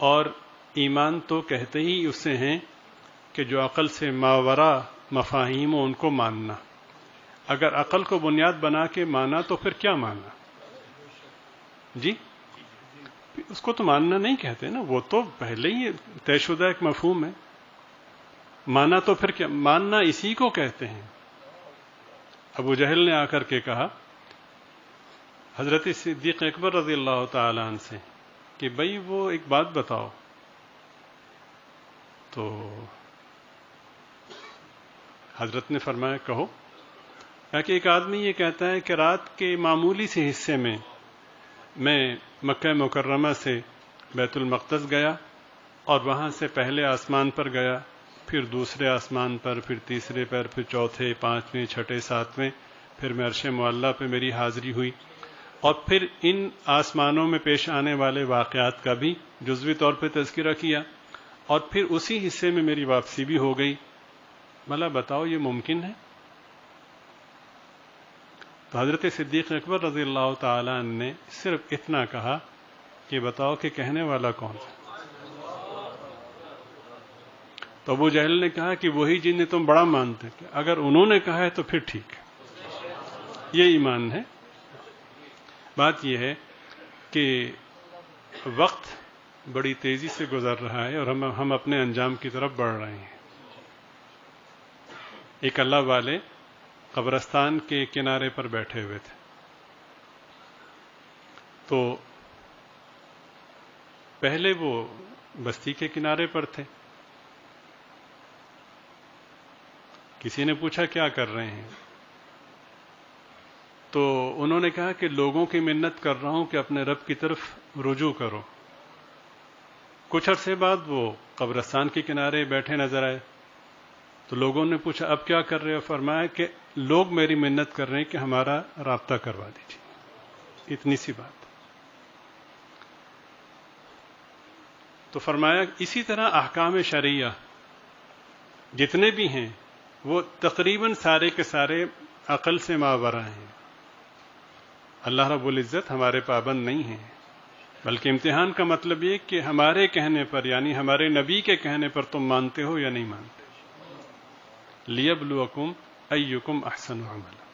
اور ایمان تو کہتے ہی اسے ہیں کہ جو عقل سے ماورا مفاہیم ہو ان کو ماننا. اگر عقل کو بنیاد بنا کے مانا تو پھر کیا مانا؟ جی اس کو تو ماننا نہیں کہتے نا، وہ تو پہلے ہی طے شدہ ایک مفہوم ہے. مانا تو پھر کیا؟ ماننا اسی کو کہتے ہیں. ابو جہل نے آ کر کے کہا حضرت صدیق اکبر رضی اللہ تعالی عنہ سے کہ بھئی وہ ایک بات بتاؤ. تو حضرت نے فرمایا کہو. کہ ایک آدمی یہ کہتا ہے کہ رات کے معمولی سے حصے میں مکہ مکرمہ سے بیت المقدس گیا اور وہاں سے پہلے آسمان پر گیا، پھر دوسرے آسمان پر، پھر تیسرے پر، پھر چوتھے، پانچویں، چھٹے، ساتویں، پھر میں عرش معلیٰ پہ میری حاضری ہوئی، اور پھر ان آسمانوں میں پیش آنے والے واقعات کا بھی جزوی طور پہ تذکرہ کیا، اور پھر اسی حصے میں میری واپسی بھی ہو گئی. بھلا بتاؤ یہ ممکن ہے؟ تو حضرت صدیق اکبر رضی اللہ تعالی عنہ نے صرف اتنا کہا کہ بتاؤ کہ کہنے والا کون ہے؟ تو ابو جہل نے کہا کہ وہی جنہیں تم بڑا مانتے کہ اگر انہوں نے کہا ہے تو پھر ٹھیک ہے. یہ ایمان ہے. بات یہ ہے کہ وقت بڑی تیزی سے گزر رہا ہے اور ہم اپنے انجام کی طرف بڑھ رہے ہیں. ایک اللہ والے قبرستان کے کنارے پر بیٹھے ہوئے تھے. تو پہلے وہ بستی کے کنارے پر تھے. کسی نے پوچھا کیا کر رہے ہیں؟ تو انہوں نے کہا کہ لوگوں کی منت کر رہا ہوں کہ اپنے رب کی طرف رجوع کرو. کچھ عرصے بعد وہ قبرستان کے کنارے بیٹھے نظر آئے. تو لوگوں نے پوچھا اب کیا کر رہے ہو؟ فرمایا کہ لوگ میری منت کر رہے ہیں کہ ہمارا رابطہ کروا دیجیے. اتنی سی بات. تو فرمایا اسی طرح احکام شرعیہ جتنے بھی ہیں وہ تقریباً سارے کے سارے عقل سے ماورا ہیں. اللہ رب العزت ہمارے پابند نہیں ہیں، بلکہ امتحان کا مطلب یہ کہ ہمارے کہنے پر، یعنی ہمارے نبی کے کہنے پر تم مانتے ہو یا نہیں مانتے. لیبلوکم ایکم احسن عملا.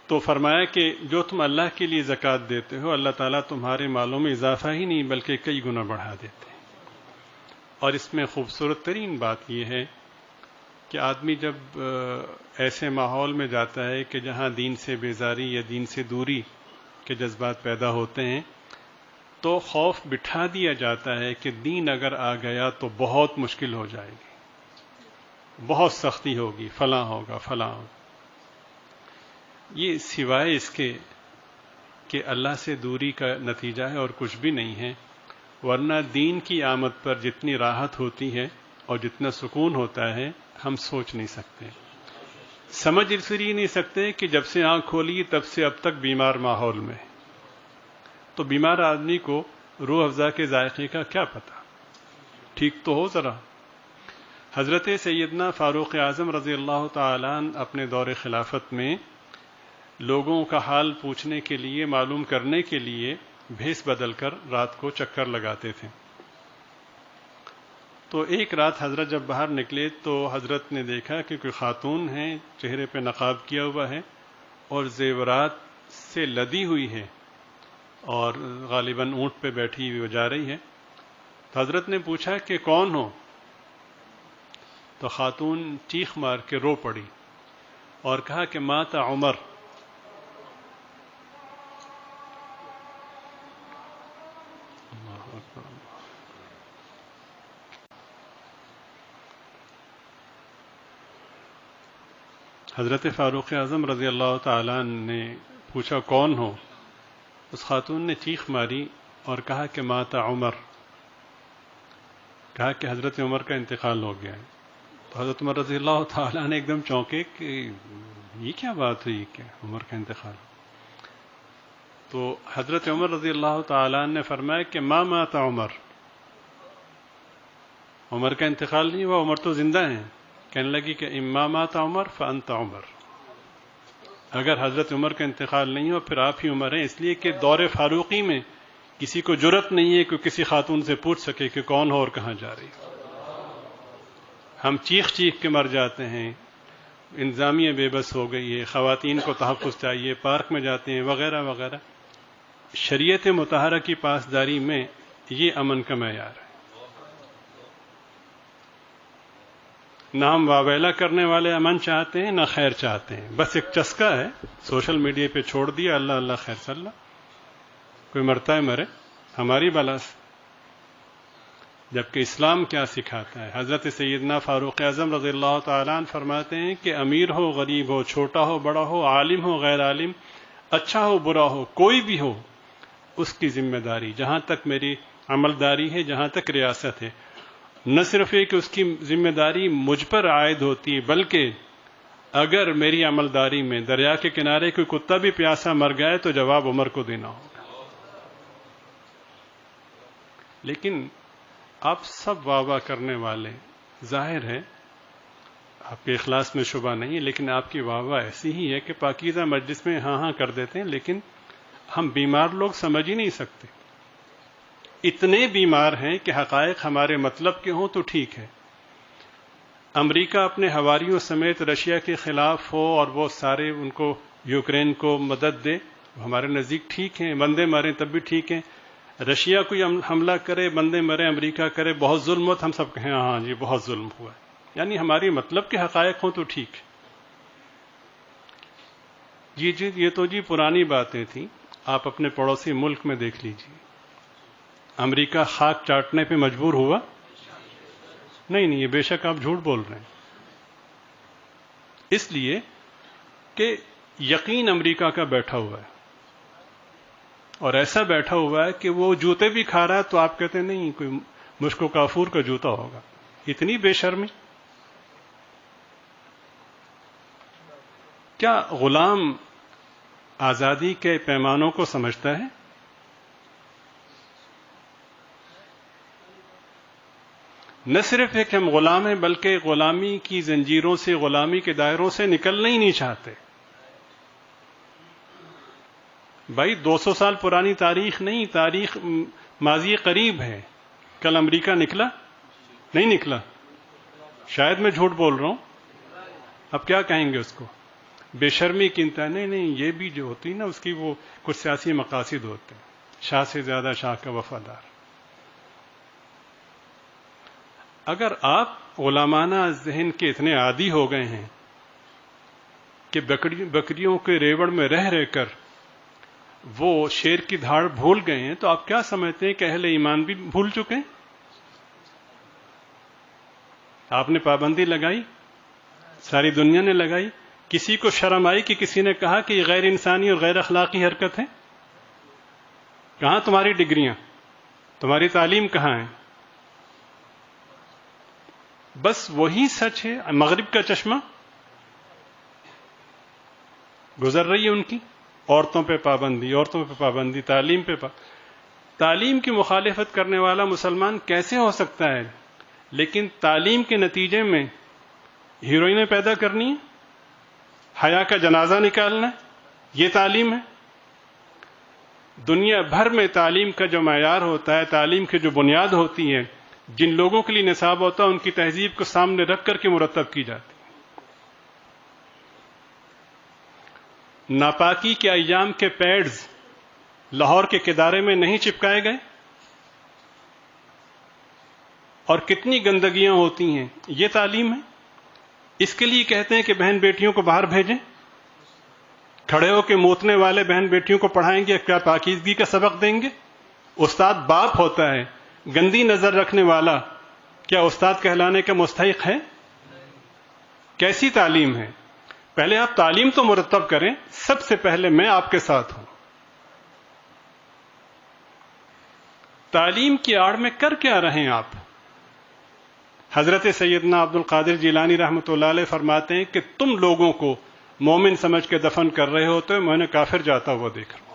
تو فرمایا کہ جو تم اللہ کے لیے زکوٰۃ دیتے ہو اللہ تعالیٰ تمہارے مالوں میں اضافہ ہی نہیں بلکہ کئی گنا بڑھا دیتے ہیں. اور اس میں خوبصورت ترین بات یہ ہے کہ آدمی جب ایسے ماحول میں جاتا ہے کہ جہاں دین سے بیزاری یا دین سے دوری کے جذبات پیدا ہوتے ہیں تو خوف بٹھا دیا جاتا ہے کہ دین اگر آ گیا تو بہت مشکل ہو جائے گی، بہت سختی ہوگی، فلاں ہوگا فلاں ہوگا. یہ سوائے اس کے کہ اللہ سے دوری کا نتیجہ ہے اور کچھ بھی نہیں ہے. ورنہ دین کی آمد پر جتنی راحت ہوتی ہے اور جتنا سکون ہوتا ہے ہم سوچ نہیں سکتے، سمجھ اس لیے نہیں سکتے کہ جب سے آنکھ کھولی تب سے اب تک بیمار ماحول میں. تو بیمار آدمی کو روح افزا کے ذائقے کا کیا پتہ؟ ٹھیک تو ہو ذرا. حضرت سیدنا فاروق اعظم رضی اللہ تعالی عنہ اپنے دور خلافت میں لوگوں کا حال پوچھنے کے لیے، معلوم کرنے کے لیے بھیس بدل کر رات کو چکر لگاتے تھے. تو ایک رات حضرت جب باہر نکلے تو حضرت نے دیکھا کہ کوئی خاتون ہے، چہرے پہ نقاب کیا ہوا ہے اور زیورات سے لدی ہوئی ہے اور غالباً اونٹ پہ بیٹھی ہوئی جا رہی ہے. تو حضرت نے پوچھا کہ کون ہو؟ تو خاتون چیخ مار کے رو پڑی اور کہا کہ مات عمر. حضرت فاروق اعظم رضی اللہ تعالیٰ نے پوچھا کون ہو؟ اس خاتون نے چیخ ماری اور کہا کہ مات عمر، کہا کہ حضرت عمر کا انتقال ہو گیا ہے۔ تو حضرت عمر رضی اللہ تعالیٰ نے ایک دم چونکے کہ یہ کیا بات ہوئی کہ عمر کا انتقال؟ تو حضرت عمر رضی اللہ تعالیٰ نے فرمایا کہ ما مات عمر، عمر کا انتقال نہیں ہوا، عمر تو زندہ ہیں۔ کہنے لگی کہ اما مات عمر فانت عمر، اگر حضرت عمر کا انتقال نہیں ہو پھر آپ ہی عمر ہیں، اس لیے کہ دور فاروقی میں کسی کو جرأت نہیں ہے کہ کسی خاتون سے پوچھ سکے کہ کون ہو اور کہاں جا رہی۔ ہم چیخ چیخ کے مر جاتے ہیں، انتظامیہ بے بس ہو گئی ہے، خواتین کو تحفظ چاہیے، پارک میں جاتے ہیں وغیرہ وغیرہ۔ شریعت مطہرہ کی پاسداری میں یہ امن کا معیار ہے۔ نہ ہم واویلا کرنے والے امن چاہتے ہیں نہ خیر چاہتے ہیں، بس ایک چسکا ہے، سوشل میڈیا پہ چھوڑ دیا، اللہ اللہ خیر صلی اللہ، کوئی مرتا ہے مرے، ہماری بلا سے۔ جبکہ اسلام کیا سکھاتا ہے؟ حضرت سیدنا فاروق اعظم رضی اللہ تعالیٰ عنہ فرماتے ہیں کہ امیر ہو غریب ہو، چھوٹا ہو بڑا ہو، عالم ہو غیر عالم، اچھا ہو برا ہو، کوئی بھی ہو، اس کی ذمہ داری، جہاں تک میری عملداری ہے، جہاں تک ریاست ہے، نہ صرف یہ کہ اس کی ذمہ داری مجھ پر عائد ہوتی ہے، بلکہ اگر میری عملداری میں دریا کے کنارے کوئی کتا بھی پیاسا مر گئے تو جواب عمر کو دینا ہوگا۔ لیکن آپ سب واہ واہ کرنے والے، ظاہر ہے آپ کے اخلاص میں شبہ نہیں ہے، لیکن آپ کی واہ واہ ایسی ہی ہے کہ پاکیزہ مجلس میں ہاں ہاں کر دیتے ہیں، لیکن ہم بیمار لوگ سمجھ ہی نہیں سکتے۔ اتنے بیمار ہیں کہ حقائق ہمارے مطلب کے ہوں تو ٹھیک ہے، امریکہ اپنے حواریوں سمیت رشیا کے خلاف ہو اور وہ سارے ان کو یوکرین کو مدد دے، ہمارے نزدیک ٹھیک ہیں، بندے مریں تب بھی ٹھیک ہیں۔ رشیا کوئی حملہ کرے، بندے مرے، امریکہ کرے، بہت ظلم ہو، ہم سب کہیں ہاں جی بہت ظلم ہوا ہے، یعنی ہماری مطلب کے حقائق ہوں تو ٹھیک ہے۔ جی یہ تو جی پرانی باتیں تھیں، آپ اپنے پڑوسی ملک میں دیکھ لیجیے، امریکہ خاک چاٹنے پہ مجبور ہوا؟ نہیں یہ بے شک آپ جھوٹ بول رہے ہیں، اس لیے کہ یقین امریکہ کا بیٹھا ہوا ہے، اور ایسا بیٹھا ہوا ہے کہ وہ جوتے بھی کھا رہا ہے تو آپ کہتے ہیں نہیں کوئی مشک و کافور کا جوتا ہوگا۔ اتنی بے شرمی! کیا غلام آزادی کے پیمانوں کو سمجھتا ہے؟ نہ صرف ہے کہ ہم غلام ہیں، بلکہ غلامی کی زنجیروں سے، غلامی کے دائروں سے نکلنا ہی نہیں چاہتے۔ بھائی 200 سال پرانی تاریخ نہیں، تاریخ ماضی قریب ہے۔ کل امریکہ نکلا؟ نہیں نکلا، شاید میں جھوٹ بول رہا ہوں، اب کیا کہیں گے اس کو؟ بے شرمی کی انتہا۔ نہیں یہ بھی جو ہوتی نا اس کی وہ کچھ سیاسی مقاصد ہوتے ہیں، شاہ سے زیادہ شاہ کا وفادار۔ اگر آپ غلامانہ ذہن کے اتنے عادی ہو گئے ہیں کہ بکریوں کے ریوڑ میں رہ کر وہ شیر کی دھاڑ بھول گئے ہیں، تو آپ کیا سمجھتے ہیں کہ اہل ایمان بھی بھول چکے ہیں؟ آپ نے پابندی لگائی، ساری دنیا نے لگائی، کسی کو شرم آئی کہ کسی نے کہا کہ یہ غیر انسانی اور غیر اخلاقی حرکت ہے؟ کہاں تمہاری ڈگریاں، تمہاری تعلیم کہاں ہے؟ بس وہی سچ ہے۔ مغرب کا چشمہ گزر رہی ہے ان کی، عورتوں پہ پابندی، عورتوں پہ پابندی، تعلیم پہ تعلیم کی مخالفت کرنے والا مسلمان کیسے ہو سکتا ہے؟ لیکن تعلیم کے نتیجے میں ہیروئنیں پیدا کرنی ہے، حیا کا جنازہ نکالنا ہے، یہ تعلیم ہے؟ دنیا بھر میں تعلیم کا جو معیار ہوتا ہے، تعلیم کی جو بنیاد ہوتی ہے، جن لوگوں کے لیے نصاب ہوتا ہے ان کی تہذیب کو سامنے رکھ کر کے مرتب کی جاتی۔ ناپاکی کے ایام کے پیڈز لاہور کے کدارے میں نہیں چپکائے گئے، اور کتنی گندگیاں ہوتی ہیں، یہ تعلیم ہے؟ اس کے لیے کہتے ہیں کہ بہن بیٹیوں کو باہر بھیجیں، کھڑے ہو کے موتنے والے بہن بیٹیوں کو پڑھائیں گے، کیا پاکیزگی کا سبق دیں گے؟ استاد باپ ہوتا ہے، گندی نظر رکھنے والا کیا استاد کہلانے کا مستحق ہے؟ کیسی تعلیم ہے؟ پہلے آپ تعلیم تو مرتب کریں، سب سے پہلے میں آپ کے ساتھ ہوں. تعلیم کی آڑ میں کر کیا رہے ہیں آپ؟ حضرت سیدنا عبد القادر جیلانی رحمۃ اللہ علیہ فرماتے ہیں کہ تم لوگوں کو مومن سمجھ کے دفن کر رہے ہوتے میں نے کافر جاتا ہوا دیکھ رہا ہوں.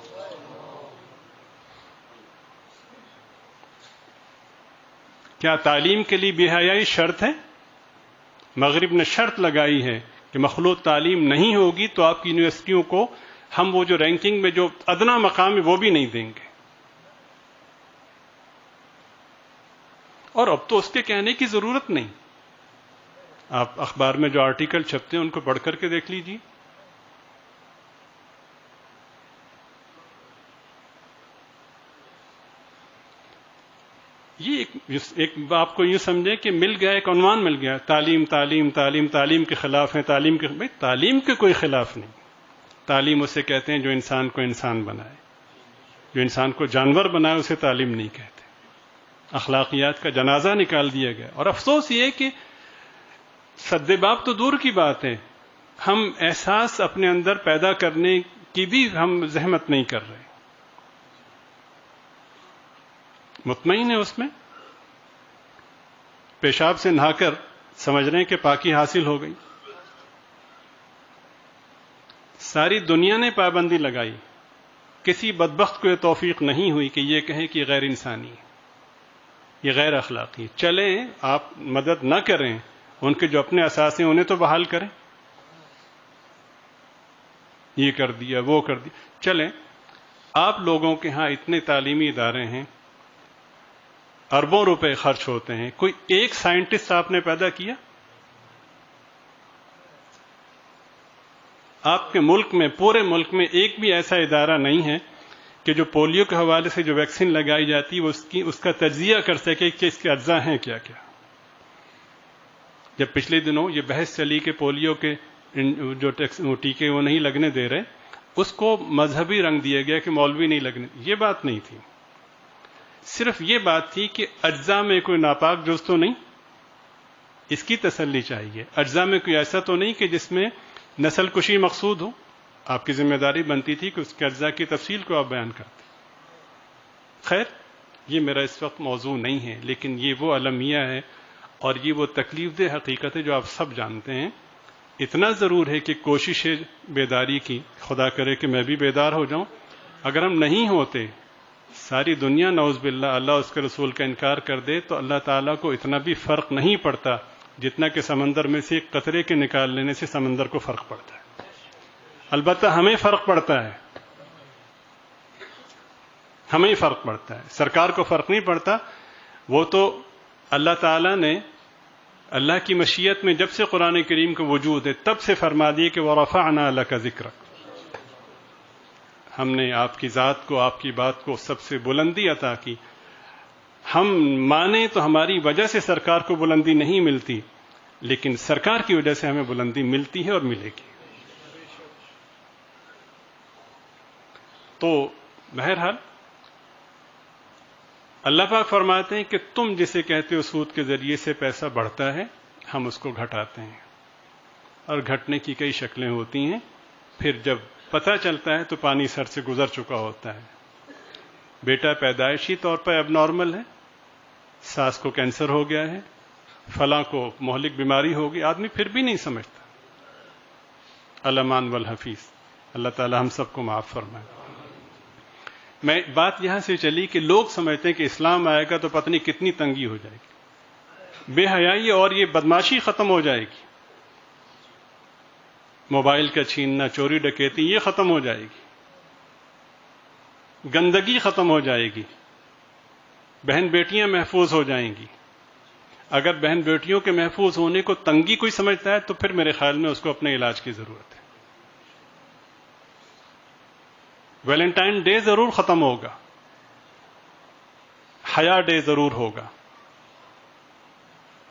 کیا تعلیم کے لیے بے حیائی شرط ہے؟ مغرب نے شرط لگائی ہے کہ مخلوط تعلیم نہیں ہوگی تو آپ کی یونیورسٹیوں کو ہم وہ جو رینکنگ میں جو ادنا مقام ہے وہ بھی نہیں دیں گے. اور اب تو اس کے کہنے کی ضرورت نہیں. آپ اخبار میں جو آرٹیکل چھپتے ہیں ان کو پڑھ کر کے دیکھ لیجیے. یہ ایک آپ کو یہ سمجھے کہ مل گیا، ایک عنوان مل گیا، تعلیم تعلیم تعلیم، تعلیم کے خلاف ہیں، تعلیم کے بھائی تعلیم کے کوئی خلاف نہیں. تعلیم اسے کہتے ہیں جو انسان کو انسان بنائے، جو انسان کو جانور بنائے اسے تعلیم نہیں کہتے. اخلاقیات کا جنازہ نکال دیا گیا. اور افسوس یہ کہ سد باب تو دور کی بات ہے، ہم احساس اپنے اندر پیدا کرنے کی بھی ہم زحمت نہیں کر رہے. مطمئن ہے اس میں پیشاب سے نہا کر سمجھ رہے ہیں کہ پاکی حاصل ہو گئی. ساری دنیا نے پابندی لگائی، کسی بدبخت کو یہ توفیق نہیں ہوئی کہ یہ کہے کہ غیر انسانی ہے، یہ غیر اخلاقی. چلیں آپ مدد نہ کریں، ان کے جو اپنے اثاثے انہیں تو بحال کریں. یہ کر دیا وہ کر دیا. چلیں آپ لوگوں کے ہاں اتنے تعلیمی ادارے ہیں، اربوں روپے خرچ ہوتے ہیں، کوئی ایک سائنٹسٹ آپ نے پیدا کیا؟ آپ کے ملک میں، پورے ملک میں ایک بھی ایسا ادارہ نہیں ہے کہ جو پولیو کے حوالے سے جو ویکسین لگائی جاتی ہے اس کا تجزیہ کر سکے کہ اس کے اجزاء ہیں کیا کیا. جب پچھلے دنوں یہ بحث چلی کہ پولیو کے جو ٹیکے وہ نہیں لگنے دے رہے، اس کو مذہبی رنگ دیا گیا کہ مولوی نہیں لگنے. یہ بات نہیں تھی، صرف یہ بات تھی کہ اجزاء میں کوئی ناپاک جز تو نہیں، اس کی تسلی چاہیے. اجزاء میں کوئی ایسا تو نہیں کہ جس میں نسل کشی مقصود ہو. آپ کی ذمہ داری بنتی تھی کہ اس کے اجزاء کی تفصیل کو آپ بیان کرتے. خیر یہ میرا اس وقت موضوع نہیں ہے، لیکن یہ وہ المیہ ہے اور یہ وہ تکلیف دہ حقیقت ہے جو آپ سب جانتے ہیں. اتنا ضرور ہے کہ کوشش ہے بیداری کی، خدا کرے کہ میں بھی بیدار ہو جاؤں. اگر ہم نہیں ہوتے، ساری دنیا نعوذ باللہ اللہ اس کے رسول کا انکار کر دے تو اللہ تعالیٰ کو اتنا بھی فرق نہیں پڑتا جتنا کہ سمندر میں سے ایک قطرے کے نکال لینے سے سمندر کو فرق پڑتا ہے. البتہ ہمیں فرق پڑتا ہے، ہمیں فرق پڑتا ہے، سرکار کو فرق نہیں پڑتا. وہ تو اللہ تعالیٰ نے اللہ کی مشیت میں جب سے قرآن کریم کا وجود ہے تب سے فرما دیے کہ وَرَفَعْنَا لَكَ ذِكْرَكَ، ہم نے آپ کی ذات کو، آپ کی بات کو سب سے بلندی عطا کی. ہم مانیں تو ہماری وجہ سے سرکار کو بلندی نہیں ملتی، لیکن سرکار کی وجہ سے ہمیں بلندی ملتی ہے اور ملے گی. تو بہرحال اللہ پاک فرماتے ہیں کہ تم جسے کہتے ہو سود کے ذریعے سے پیسہ بڑھتا ہے، ہم اس کو گھٹاتے ہیں. اور گھٹنے کی کئی شکلیں ہوتی ہیں. پھر جب پتہ چلتا ہے تو پانی سر سے گزر چکا ہوتا ہے. بیٹا پیدائشی طور پر اب نارمل ہے، ساس کو کینسر ہو گیا ہے، فلاں کو مہلک بیماری ہوگی، آدمی پھر بھی نہیں سمجھتا. الامان والحفیظ، اللہ تعالی ہم سب کو معاف فرمائے. میں بات یہاں سے چلی کہ لوگ سمجھتے ہیں کہ اسلام آئے گا تو پتہ نہیں کتنی تنگی ہو جائے گی، بے حیائی اور یہ بدماشی ختم ہو جائے گی، موبائل کا چھیننا، چوری ڈکیتی یہ ختم ہو جائے گی، گندگی ختم ہو جائے گی، بہن بیٹیاں محفوظ ہو جائیں گی. اگر بہن بیٹیوں کے محفوظ ہونے کو تنگی کوئی سمجھتا ہے تو پھر میرے خیال میں اس کو اپنے علاج کی ضرورت ہے. ویلنٹائن ڈے ضرور ختم ہوگا، حیا ڈے ضرور ہوگا.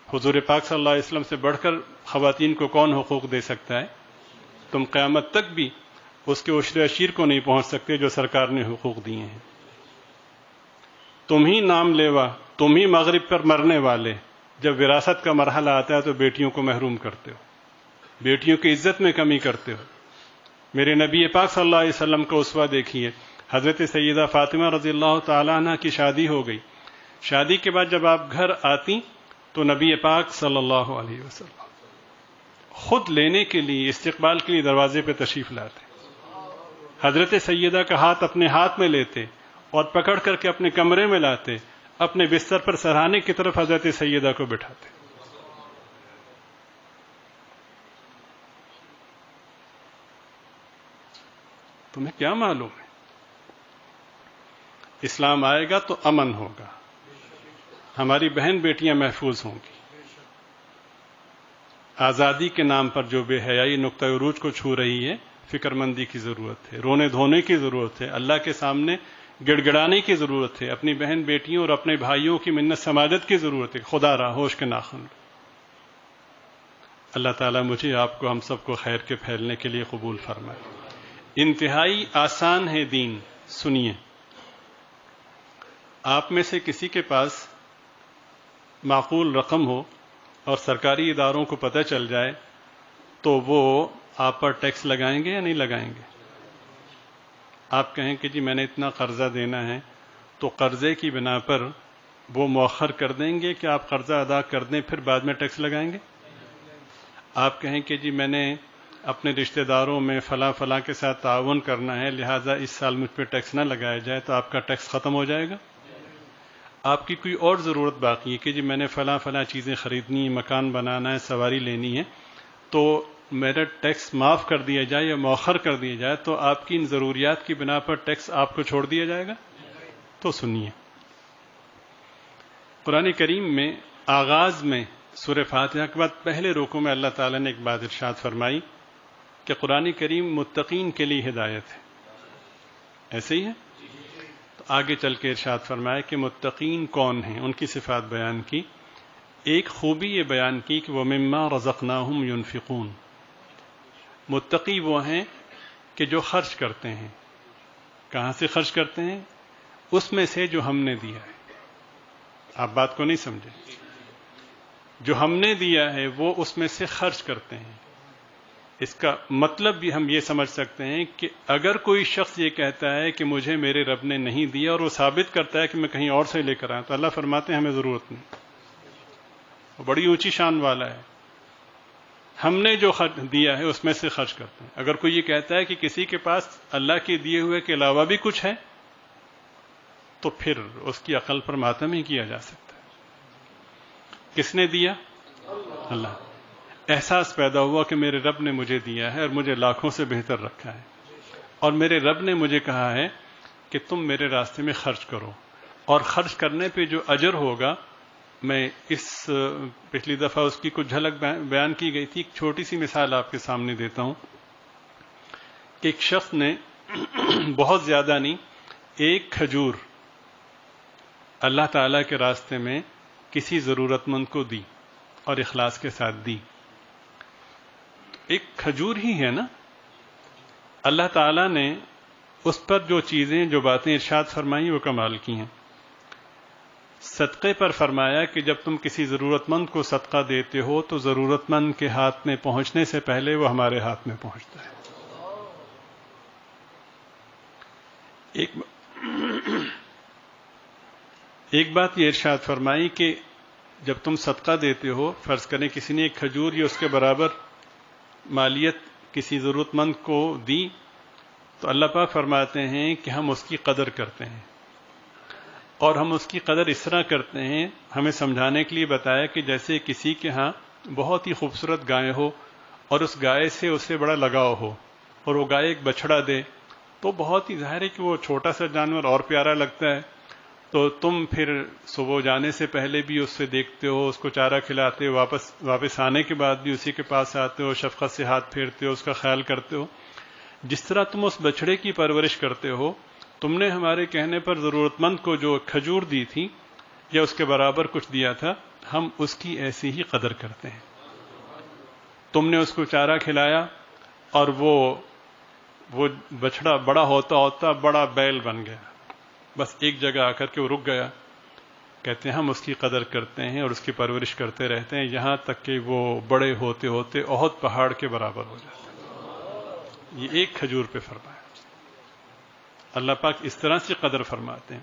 حضور پاک صلی اللہ علیہ وسلم سے بڑھ کر خواتین کو کون حقوق دے سکتا ہے؟ تم قیامت تک بھی اس کے عشر عشیر کو نہیں پہنچ سکتے جو سرکار نے حقوق دیے ہیں. تم ہی نام لیوا، تم ہی مغرب پر مرنے والے، جب وراثت کا مرحلہ آتا ہے تو بیٹیوں کو محروم کرتے ہو. بیٹیوں کی عزت میں کمی کرتے ہو. میرے نبی پاک صلی اللہ علیہ وسلم کا اسوہ دیکھیے. حضرت سیدہ فاطمہ رضی اللہ تعالی عنہ کی شادی ہو گئی. شادی کے بعد جب آپ گھر آتی تو نبی پاک صلی اللہ علیہ وسلم خود لینے کے لیے، استقبال کے لیے دروازے پہ تشریف لاتے. حضرت سیدہ کا ہاتھ اپنے ہاتھ میں لیتے اور پکڑ کر کے اپنے کمرے میں لاتے، اپنے بستر پر سرہانے کی طرف حضرت سیدہ کو بٹھاتے. تمہیں کیا معلوم ہے؟ اسلام آئے گا تو امن ہوگا، ہماری بہن بیٹیاں محفوظ ہوں گی. آزادی کے نام پر جو بے حیائی نقطہ عروج کو چھو رہی ہے، فکر مندی کی ضرورت ہے، رونے دھونے کی ضرورت ہے، اللہ کے سامنے گڑ گڑانے کی ضرورت ہے، اپنی بہن بیٹیوں اور اپنے بھائیوں کی منت سماجت کی ضرورت ہے. خدا را ہوش کے ناخن. اللہ تعالیٰ مجھے آپ کو ہم سب کو خیر کے پھیلنے کے لیے قبول فرمائے. انتہائی آسان ہے دین. سنیے، آپ میں سے کسی کے پاس معقول رقم ہو اور سرکاری اداروں کو پتہ چل جائے تو وہ آپ پر ٹیکس لگائیں گے یا نہیں لگائیں گے؟ آپ کہیں کہ جی میں نے اتنا قرضہ دینا ہے، تو قرضے کی بنا پر وہ مؤخر کر دیں گے کہ آپ قرضہ ادا کر دیں پھر بعد میں ٹیکس لگائیں گے؟ آپ کہیں کہ جی میں نے اپنے رشتہ داروں میں فلاں فلاں کے ساتھ تعاون کرنا ہے، لہٰذا اس سال مجھ پہ ٹیکس نہ لگایا جائے، تو آپ کا ٹیکس ختم ہو جائے گا. آپ کی کوئی اور ضرورت باقی ہے کہ جی میں نے فلاں فلاں چیزیں خریدنی ہے، مکان بنانا ہے، سواری لینی ہے، تو میرا ٹیکس معاف کر دیا جائے یا مؤخر کر دیا جائے، تو آپ کی ان ضروریات کی بنا پر ٹیکس آپ کو چھوڑ دیا جائے گا؟ تو سنیے، قرآن کریم میں آغاز میں سورہ فاتحہ کے بعد پہلے رکوع میں اللہ تعالیٰ نے ایک بات ارشاد فرمائی کہ قرآن کریم متقین کے لیے ہدایت ہے. ایسے ہی ہے؟ تو آگے چل کے ارشاد فرمایا کہ متقین کون ہیں، ان کی صفات بیان کی. ایک خوبی یہ بیان کی کہ وَمِمَّا رَزَقْنَاهُمْ يُنْفِقُونَ. متقی وہ ہیں کہ جو خرچ کرتے ہیں. کہاں سے خرچ کرتے ہیں؟ اس میں سے جو ہم نے دیا ہے. آپ بات کو نہیں سمجھے؟ جو ہم نے دیا ہے وہ اس میں سے خرچ کرتے ہیں. اس کا مطلب بھی ہم یہ سمجھ سکتے ہیں کہ اگر کوئی شخص یہ کہتا ہے کہ مجھے میرے رب نے نہیں دیا اور وہ ثابت کرتا ہے کہ میں کہیں اور سے لے کر آیا، تو اللہ فرماتے ہیں ہمیں ضرورت نہیں. وہ بڑی اونچی شان والا ہے. ہم نے جو دیا ہے اس میں سے خرچ کرتے ہیں. اگر کوئی یہ کہتا ہے کہ کسی کے پاس اللہ کے دیے ہوئے کے علاوہ بھی کچھ ہے، تو پھر اس کی عقل پر ماتم ہی کیا جا سکتا ہے. کس نے دیا؟ اللہ. احساس پیدا ہوا کہ میرے رب نے مجھے دیا ہے اور مجھے لاکھوں سے بہتر رکھا ہے، اور میرے رب نے مجھے کہا ہے کہ تم میرے راستے میں خرچ کرو، اور خرچ کرنے پہ جو اجر ہوگا، میں پچھلی دفعہ اس کی کچھ جھلک بیان کی گئی تھی. ایک چھوٹی سی مثال آپ کے سامنے دیتا ہوں کہ ایک شخص نے بہت زیادہ نہیں، ایک کھجور اللہ تعالیٰ کے راستے میں کسی ضرورت مند کو دی اور اخلاص کے ساتھ دی. ایک کھجور ہی ہے نا. اللہ تعالیٰ نے اس پر جو چیزیں، جو باتیں ارشاد فرمائیں وہ کمال کی ہیں. صدقے پر فرمایا کہ جب تم کسی ضرورت مند کو صدقہ دیتے ہو تو ضرورت مند کے ہاتھ میں پہنچنے سے پہلے وہ ہمارے ہاتھ میں پہنچتا ہے. ایک بات یہ ارشاد فرمائی کہ جب تم صدقہ دیتے ہو، فرض کریں کسی نے ایک کھجور یا اس کے برابر مالیت کسی ضرورت مند کو دی، تو اللہ پاک فرماتے ہیں کہ ہم اس کی قدر کرتے ہیں. اور ہم اس کی قدر اس طرح کرتے ہیں، ہمیں سمجھانے کے لیے بتایا کہ جیسے کسی کے ہاں بہت ہی خوبصورت گائے ہو اور اس گائے سے اسے بڑا لگاؤ ہو، اور وہ گائے ایک بچڑا دے، تو بہت ہی ظاہر ہے کہ وہ چھوٹا سا جانور اور پیارا لگتا ہے. تو تم پھر صبح جانے سے پہلے بھی اس سے دیکھتے ہو، اس کو چارہ کھلاتے ہو، واپس آنے کے بعد بھی اسی کے پاس آتے ہو، شفقت سے ہاتھ پھیرتے ہو، اس کا خیال کرتے ہو. جس طرح تم اس بچڑے کی پرورش کرتے ہو، تم نے ہمارے کہنے پر ضرورت مند کو جو کھجور دی تھی یا اس کے برابر کچھ دیا تھا، ہم اس کی ایسی ہی قدر کرتے ہیں. تم نے اس کو چارہ کھلایا اور وہ بچڑا بڑا ہوتا ہوتا بڑا بیل بن گیا. بس ایک جگہ آ کر کے وہ رک گیا. کہتے ہیں ہم اس کی قدر کرتے ہیں اور اس کی پرورش کرتے رہتے ہیں یہاں تک کہ وہ بڑے ہوتے ہوتے احد پہاڑ کے برابر ہو جاتے ہیں. یہ ایک کھجور پہ فرمایا. اللہ پاک اس طرح سے قدر فرماتے ہیں.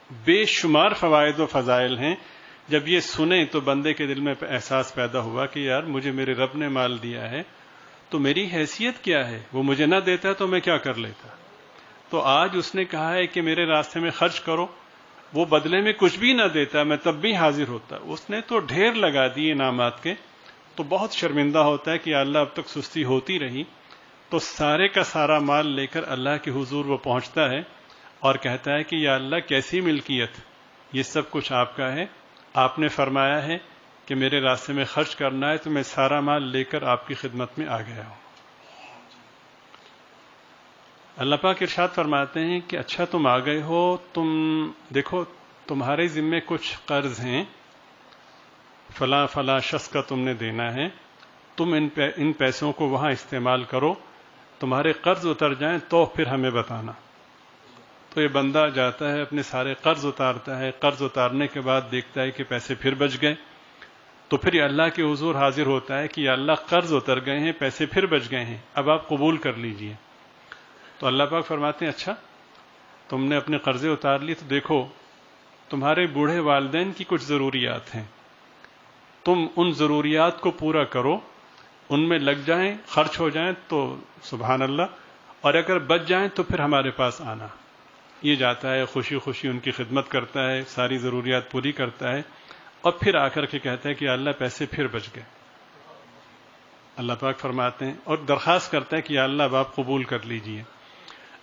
بے شمار فوائد و فضائل ہیں. جب یہ سنیں تو بندے کے دل میں احساس پیدا ہوا کہ یار مجھے میرے رب نے مال دیا ہے تو میری حیثیت کیا ہے, وہ مجھے نہ دیتا تو میں کیا کر لیتا. تو آج اس نے کہا ہے کہ میرے راستے میں خرچ کرو, وہ بدلے میں کچھ بھی نہ دیتا میں تب بھی حاضر ہوتا. اس نے تو ڈھیر لگا دیے انعامات کے, تو بہت شرمندہ ہوتا ہے کہ اللہ اب تک سستی ہوتی رہی. تو سارے کا سارا مال لے کر اللہ کے حضور وہ پہنچتا ہے اور کہتا ہے کہ یا اللہ کیسی ملکیت, یہ سب کچھ آپ کا ہے, آپ نے فرمایا ہے کہ میرے راستے میں خرچ کرنا ہے تو میں سارا مال لے کر آپ کی خدمت میں آ گیا ہوں. اللہ پاک ارشاد فرماتے ہیں کہ اچھا تم آ گئے ہو, تم دیکھو تمہارے ذمے کچھ قرض ہیں, فلاں فلاں شخص کا تم نے دینا ہے, تم ان پیسوں کو وہاں استعمال کرو, تمہارے قرض اتر جائیں تو پھر ہمیں بتانا. تو یہ بندہ جاتا ہے اپنے سارے قرض اتارتا ہے, قرض اتارنے کے بعد دیکھتا ہے کہ پیسے پھر بچ گئے, تو پھر یہ اللہ کے حضور حاضر ہوتا ہے کہ یا اللہ قرض اتر گئے ہیں, پیسے پھر بچ گئے ہیں, اب آپ قبول کر لیجئے. تو اللہ پاک فرماتے ہیں اچھا تم نے اپنے قرضے اتار لیے, تو دیکھو تمہارے بوڑھے والدین کی کچھ ضروریات ہیں, تم ان ضروریات کو پورا کرو, ان میں لگ جائیں, خرچ ہو جائیں تو سبحان اللہ, اور اگر بچ جائیں تو پھر ہمارے پاس آنا. یہ جاتا ہے خوشی خوشی ان کی خدمت کرتا ہے, ساری ضروریات پوری کرتا ہے, اور پھر آ کر کے کہتا ہے کہ اللہ پیسے پھر بچ گئے. اللہ پاک فرماتے ہیں اور درخواست کرتا ہے کہ یا اللہ اب آپ قبول کر لیجئے.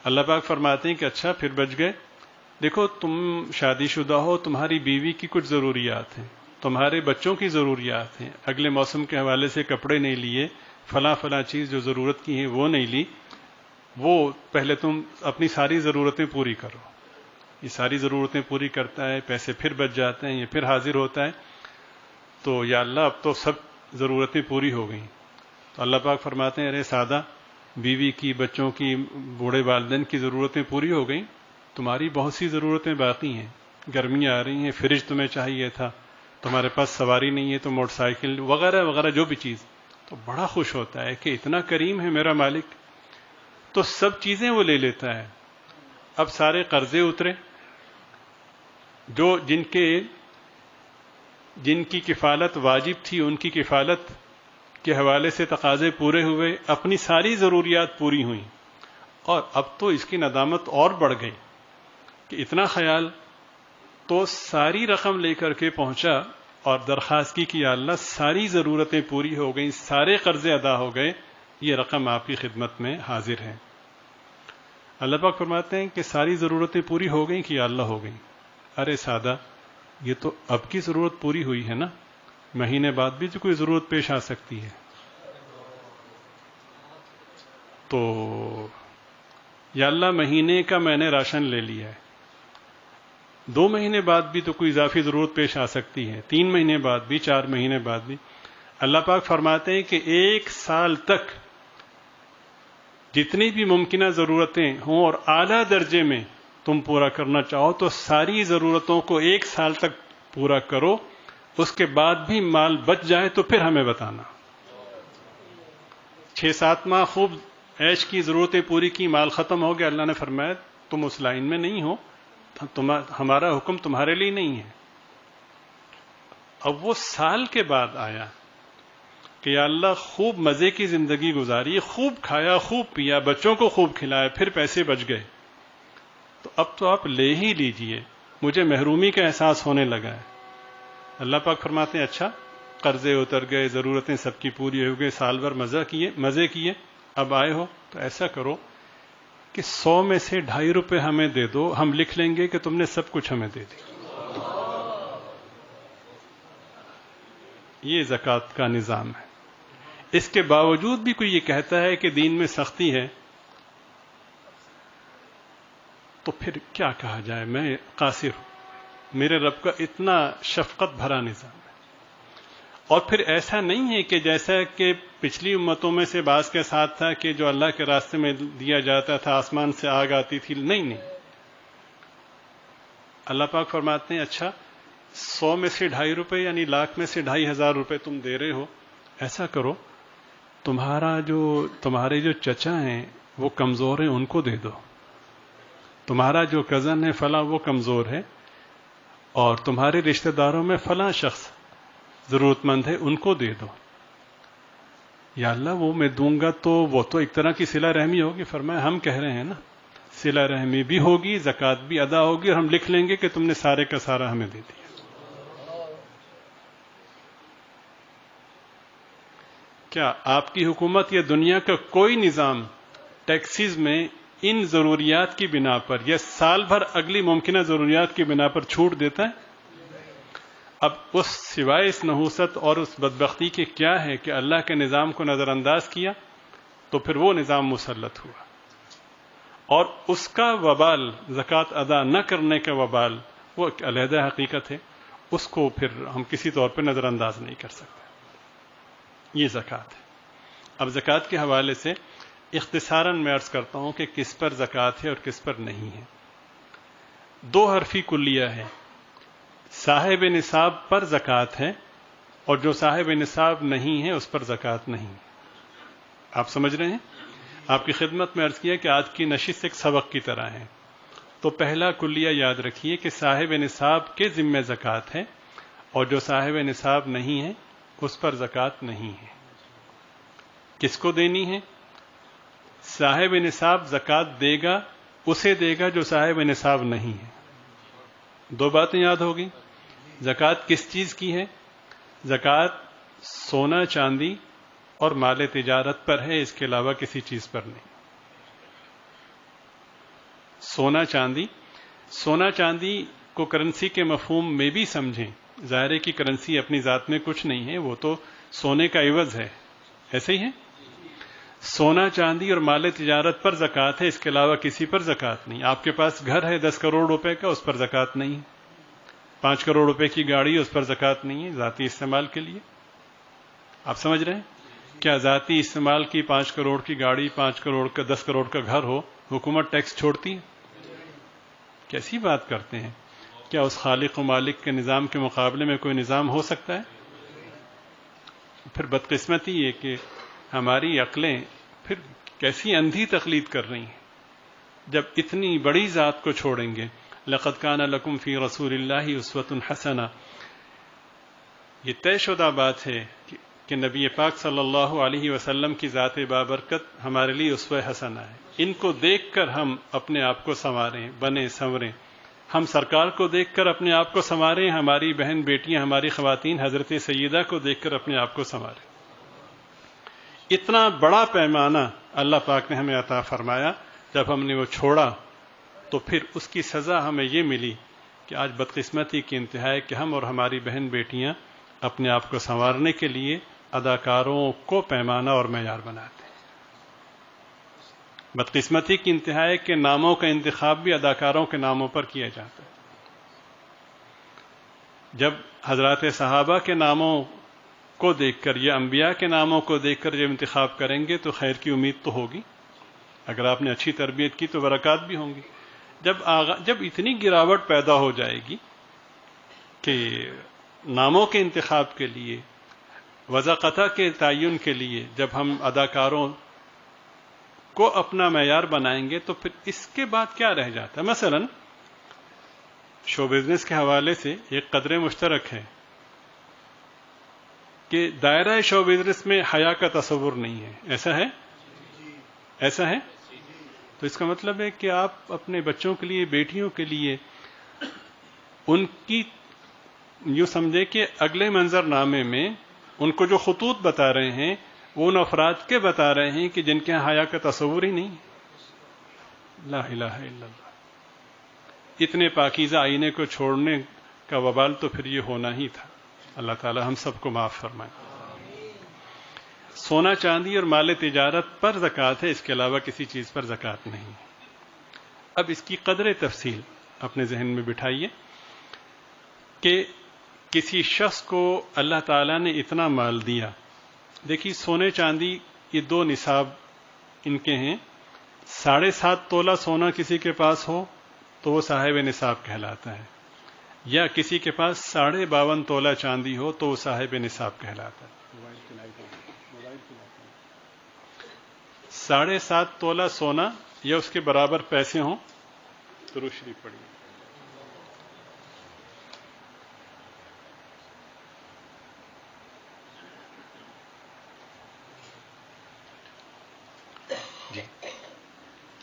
اللہ پاک فرماتے ہیں کہ اچھا پھر بچ گئے, دیکھو تم شادی شدہ ہو, تمہاری بیوی کی کچھ ضروریات ہیں, تمہارے بچوں کی ضروریات ہیں, اگلے موسم کے حوالے سے کپڑے نہیں لیے, فلاں فلاں چیز جو ضرورت کی ہیں وہ نہیں لی, وہ پہلے تم اپنی ساری ضرورتیں پوری کرو. یہ ساری ضرورتیں پوری کرتا ہے, پیسے پھر بچ جاتے ہیں, یہ پھر حاضر ہوتا ہے, تو یا اللہ اب تو سب ضرورتیں پوری ہو گئیں. تو اللہ پاک فرماتے ہیں ارے سادہ, بیوی کی, بچوں کی, بوڑھے والدین کی ضرورتیں پوری ہو گئیں, تمہاری بہت سی ضرورتیں باقی ہیں. گرمیاں آ رہی ہیں, فریج تمہیں چاہیے تھا, تمہارے پاس سواری نہیں ہے تو موٹر سائیکل وغیرہ وغیرہ جو بھی چیز. تو بڑا خوش ہوتا ہے کہ اتنا کریم ہے میرا مالک, تو سب چیزیں وہ لے لیتا ہے. اب سارے قرضے اترے, جو جن کی کفالت واجب تھی ان کی کفالت کے حوالے سے تقاضے پورے ہوئے, اپنی ساری ضروریات پوری ہوئیں, اور اب تو اس کی ندامت اور بڑھ گئی کہ اتنا خیال. تو ساری رقم لے کر کے پہنچا اور درخواست کی کہ یا اللہ ساری ضرورتیں پوری ہو گئیں, سارے قرضے ادا ہو گئے, یہ رقم آپ کی خدمت میں حاضر ہے. اللہ پاک فرماتے ہیں کہ ساری ضرورتیں پوری ہو گئیں کہ یا اللہ ہو گئیں. ارے سادہ, یہ تو اب کی ضرورت پوری ہوئی ہے نا, مہینے بعد بھی تو کوئی ضرورت پیش آ سکتی ہے. تو یا اللہ مہینے کا میں نے راشن لے لیا ہے, 2 مہینے بعد بھی تو کوئی اضافی ضرورت پیش آ سکتی ہے, 3 مہینے بعد بھی, 4 مہینے بعد بھی. اللہ پاک فرماتے ہیں کہ 1 سال تک جتنی بھی ممکنہ ضرورتیں ہوں اور اعلیٰ درجے میں تم پورا کرنا چاہو تو ساری ضرورتوں کو 1 سال تک پورا کرو, اس کے بعد بھی مال بچ جائے تو پھر ہمیں بتانا. 6-7 ماہ خوب عیش کی ضرورتیں پوری کی, مال ختم ہو گیا, اللہ نے فرمایا تم اس لائن میں نہیں ہو, ہمارا حکم تمہارے لیے نہیں ہے. اب وہ سال کے بعد آیا کہ یا اللہ خوب مزے کی زندگی گزاری, خوب کھایا, خوب پیا, بچوں کو خوب کھلایا, پھر پیسے بچ گئے, تو اب تو آپ لے ہی لیجئے, مجھے محرومی کا احساس ہونے لگا ہے. اللہ پاک فرماتے ہیں اچھا قرضے اتر گئے, ضرورتیں سب کی پوری ہو گئی, سال بھر مزے کیے, اب آئے ہو تو ایسا کرو کہ 100 میں سے 2.5 روپے ہمیں دے دو, ہم لکھ لیں گے کہ تم نے سب کچھ ہمیں دے دی. یہ زکوٰۃ کا نظام ہے. اس کے باوجود بھی کوئی یہ کہتا ہے کہ دین میں سختی ہے, تو پھر کیا کہا جائے, میں قاصر ہوں. میرے رب کا اتنا شفقت بھرا نظام ہے. اور پھر ایسا نہیں ہے کہ جیسا کہ پچھلی امتوں میں سے بعض کے ساتھ تھا کہ جو اللہ کے راستے میں دیا جاتا تھا آسمان سے آگ آتی تھی, نہیں. اللہ پاک فرماتے ہیں اچھا 100 میں سے 2.5 روپے یعنی لاکھ میں سے 2.5 روپے تم دے رہے ہو، ایسا کرو تمہارے جو چچا ہیں وہ کمزور ہیں، ان کو دے دو، تمہارا جو کزن ہے فلاں وہ کمزور ہے، اور تمہارے رشتہ داروں میں فلاں شخص ضرورت مند ہے، ان کو دے دو۔ یا اللہ وہ میں دوں گا تو وہ تو ایک طرح کی صلہ رحمی ہوگی۔ فرمایا ہم کہہ رہے ہیں نا، صلہ رحمی بھی ہوگی، زکوٰۃ بھی ادا ہوگی، اور ہم لکھ لیں گے کہ تم نے سارے کا سارا ہمیں دے دیا۔ کیا آپ کی حکومت یا دنیا کا کوئی نظام ٹیکسز میں ان ضروریات کی بنا پر یا سال بھر اگلی ممکنہ ضروریات کی بنا پر چھوٹ دیتا ہے؟ اب اس سوائے اس نحوست اور اس بدبختی کے کیا ہے کہ اللہ کے نظام کو نظر انداز کیا تو پھر وہ نظام مسلط ہوا، اور اس کا وبال، زکوٰۃ ادا نہ کرنے کا وبال، وہ ایک علیحدہ حقیقت ہے، اس کو پھر ہم کسی طور پہ نظر انداز نہیں کر سکتے۔ یہ زکوٰۃ ہے۔ اب زکوٰۃ کے حوالے سے اختصاراً میں عرض کرتا ہوں کہ کس پر زکوٰۃ ہے اور کس پر نہیں ہے۔ 2 حرفی کلیہ ہے، صاحب نصاب پر زکوٰۃ ہے اور جو صاحب نصاب نہیں ہے اس پر زکوٰۃ نہیں۔ آپ سمجھ رہے ہیں؟ آپ کی خدمت میں عرض کیا کہ آج کی نشست ایک سبق کی طرح ہے، تو پہلا کلیہ یاد رکھیے کہ صاحب نصاب کے ذمہ زکوٰۃ ہے، اور جو صاحب نصاب نہیں ہے اس پر زکوٰۃ نہیں ہے۔ کس کو دینی ہے؟ صاحب نصاب زکوٰۃ دے گا، اسے دے گا جو صاحب نصاب نہیں ہے۔ 2 باتیں یاد ہوگی۔ زکوٰۃ کس چیز کی ہے؟ زکوٰۃ سونا چاندی اور مال تجارت پر ہے، اس کے علاوہ کسی چیز پر نہیں۔ سونا چاندی کو کرنسی کے مفہوم میں بھی سمجھیں، ظاہر ہے کہ کرنسی اپنی ذات میں کچھ نہیں ہے، وہ تو سونے کا عوض ہے، ایسے ہی ہے۔ سونا چاندی اور مال تجارت پر زکوٰۃ ہے، اس کے علاوہ کسی پر زکوٰۃ نہیں۔ آپ کے پاس گھر ہے 10 کروڑ روپے کا، اس پر زکوٰۃ نہیں ہے۔ 5 کروڑ روپے کی گاڑی، اس پر زکوٰۃ نہیں ہے، ذاتی استعمال کے لیے۔ آپ سمجھ رہے ہیں؟ کیا ذاتی استعمال کی 5 کروڑ کی گاڑی، 5 کروڑ کا 10 کروڑ کا گھر ہو، حکومت ٹیکس چھوڑتی ہے؟ کیسی بات کرتے ہیں؟ کیا اس خالق و مالک کے نظام کے مقابلے میں کوئی نظام ہو سکتا ہے؟ پھر بدقسمتی یہ کہ ہماری عقلیں پھر کیسی اندھی تقلید کر رہی ہیں جب اتنی بڑی ذات کو چھوڑیں گے۔ لقد کان لکم فی رسول اللہ اسوۃ حسنہ، یہ طے شدہ بات ہے کہ نبی پاک صلی اللہ علیہ وسلم کی ذات بابرکت ہمارے لیے اسوہ حسنہ ہے۔ ان کو دیکھ کر ہم اپنے آپ کو سنواریں، بنیں سنوریں۔ ہم سرکار کو دیکھ کر اپنے آپ کو سنواریں، ہماری بہن بیٹیاں، ہماری خواتین حضرت سیدہ کو دیکھ کر اپنے آپ کو سنواریں۔ اتنا بڑا پیمانہ اللہ پاک نے ہمیں عطا فرمایا، جب ہم نے وہ چھوڑا تو پھر اس کی سزا ہمیں یہ ملی کہ آج بدقسمتی کی انتہا ہے کہ ہم اور ہماری بہن بیٹیاں اپنے آپ کو سنوارنے کے لیے اداکاروں کو پیمانہ اور معیار بناتے ہیں۔ بدقسمتی کی انتہا ہے کہ ناموں کا انتخاب بھی اداکاروں کے ناموں پر کیا جاتا ہے۔ جب حضرات صحابہ کے ناموں کو دیکھ کر یا انبیاء کے ناموں کو دیکھ کر جب انتخاب کریں گے تو خیر کی امید تو ہوگی، اگر آپ نے اچھی تربیت کی تو برکات بھی ہوں گی۔ جب اتنی گراوٹ پیدا ہو جائے گی کہ ناموں کے انتخاب کے لیے، وضاقتہ کے تعین کے لیے جب ہم اداکاروں کو اپنا معیار بنائیں گے تو پھر اس کے بعد کیا رہ جاتا ہے؟ مثلا شو بزنس کے حوالے سے ایک قدر مشترک ہے کہ دائرہ شو بزنس میں حیا کا تصور نہیں ہے، ایسا ہے؟ ایسا ہے؟ تو اس کا مطلب ہے کہ آپ اپنے بچوں کے لیے، بیٹیوں کے لیے، ان کی یوں سمجھے کہ اگلے منظر نامے میں ان کو جو خطوط بتا رہے ہیں وہ ان افراد کے بتا رہے ہیں کہ جن کے یہاں حیا کا تصور ہی نہیں ہے۔ لا الہ الا اللہ۔ اتنے پاکیزہ آئینے کو چھوڑنے کا وبال تو پھر یہ ہونا ہی تھا۔ اللہ تعالی ہم سب کو معاف فرمائے۔ سونا چاندی اور مال تجارت پر زکوٰۃ ہے، اس کے علاوہ کسی چیز پر زکوٰۃ نہیں۔ اب اس کی قدر تفصیل اپنے ذہن میں بٹھائیے کہ کسی شخص کو اللہ تعالیٰ نے اتنا مال دیا۔ دیکھیے سونے چاندی یہ 2 نصاب ان کے ہیں۔ 7.5 تولہ سونا کسی کے پاس ہو تو وہ صاحب نصاب کہلاتا ہے، یا کسی کے پاس 52.5 تولہ چاندی ہو تو وہ صاحب نصاب کہلاتا ہے. 7.5 تولہ سونا یا اس کے برابر پیسے ہوں تو شریف پڑھیے. جی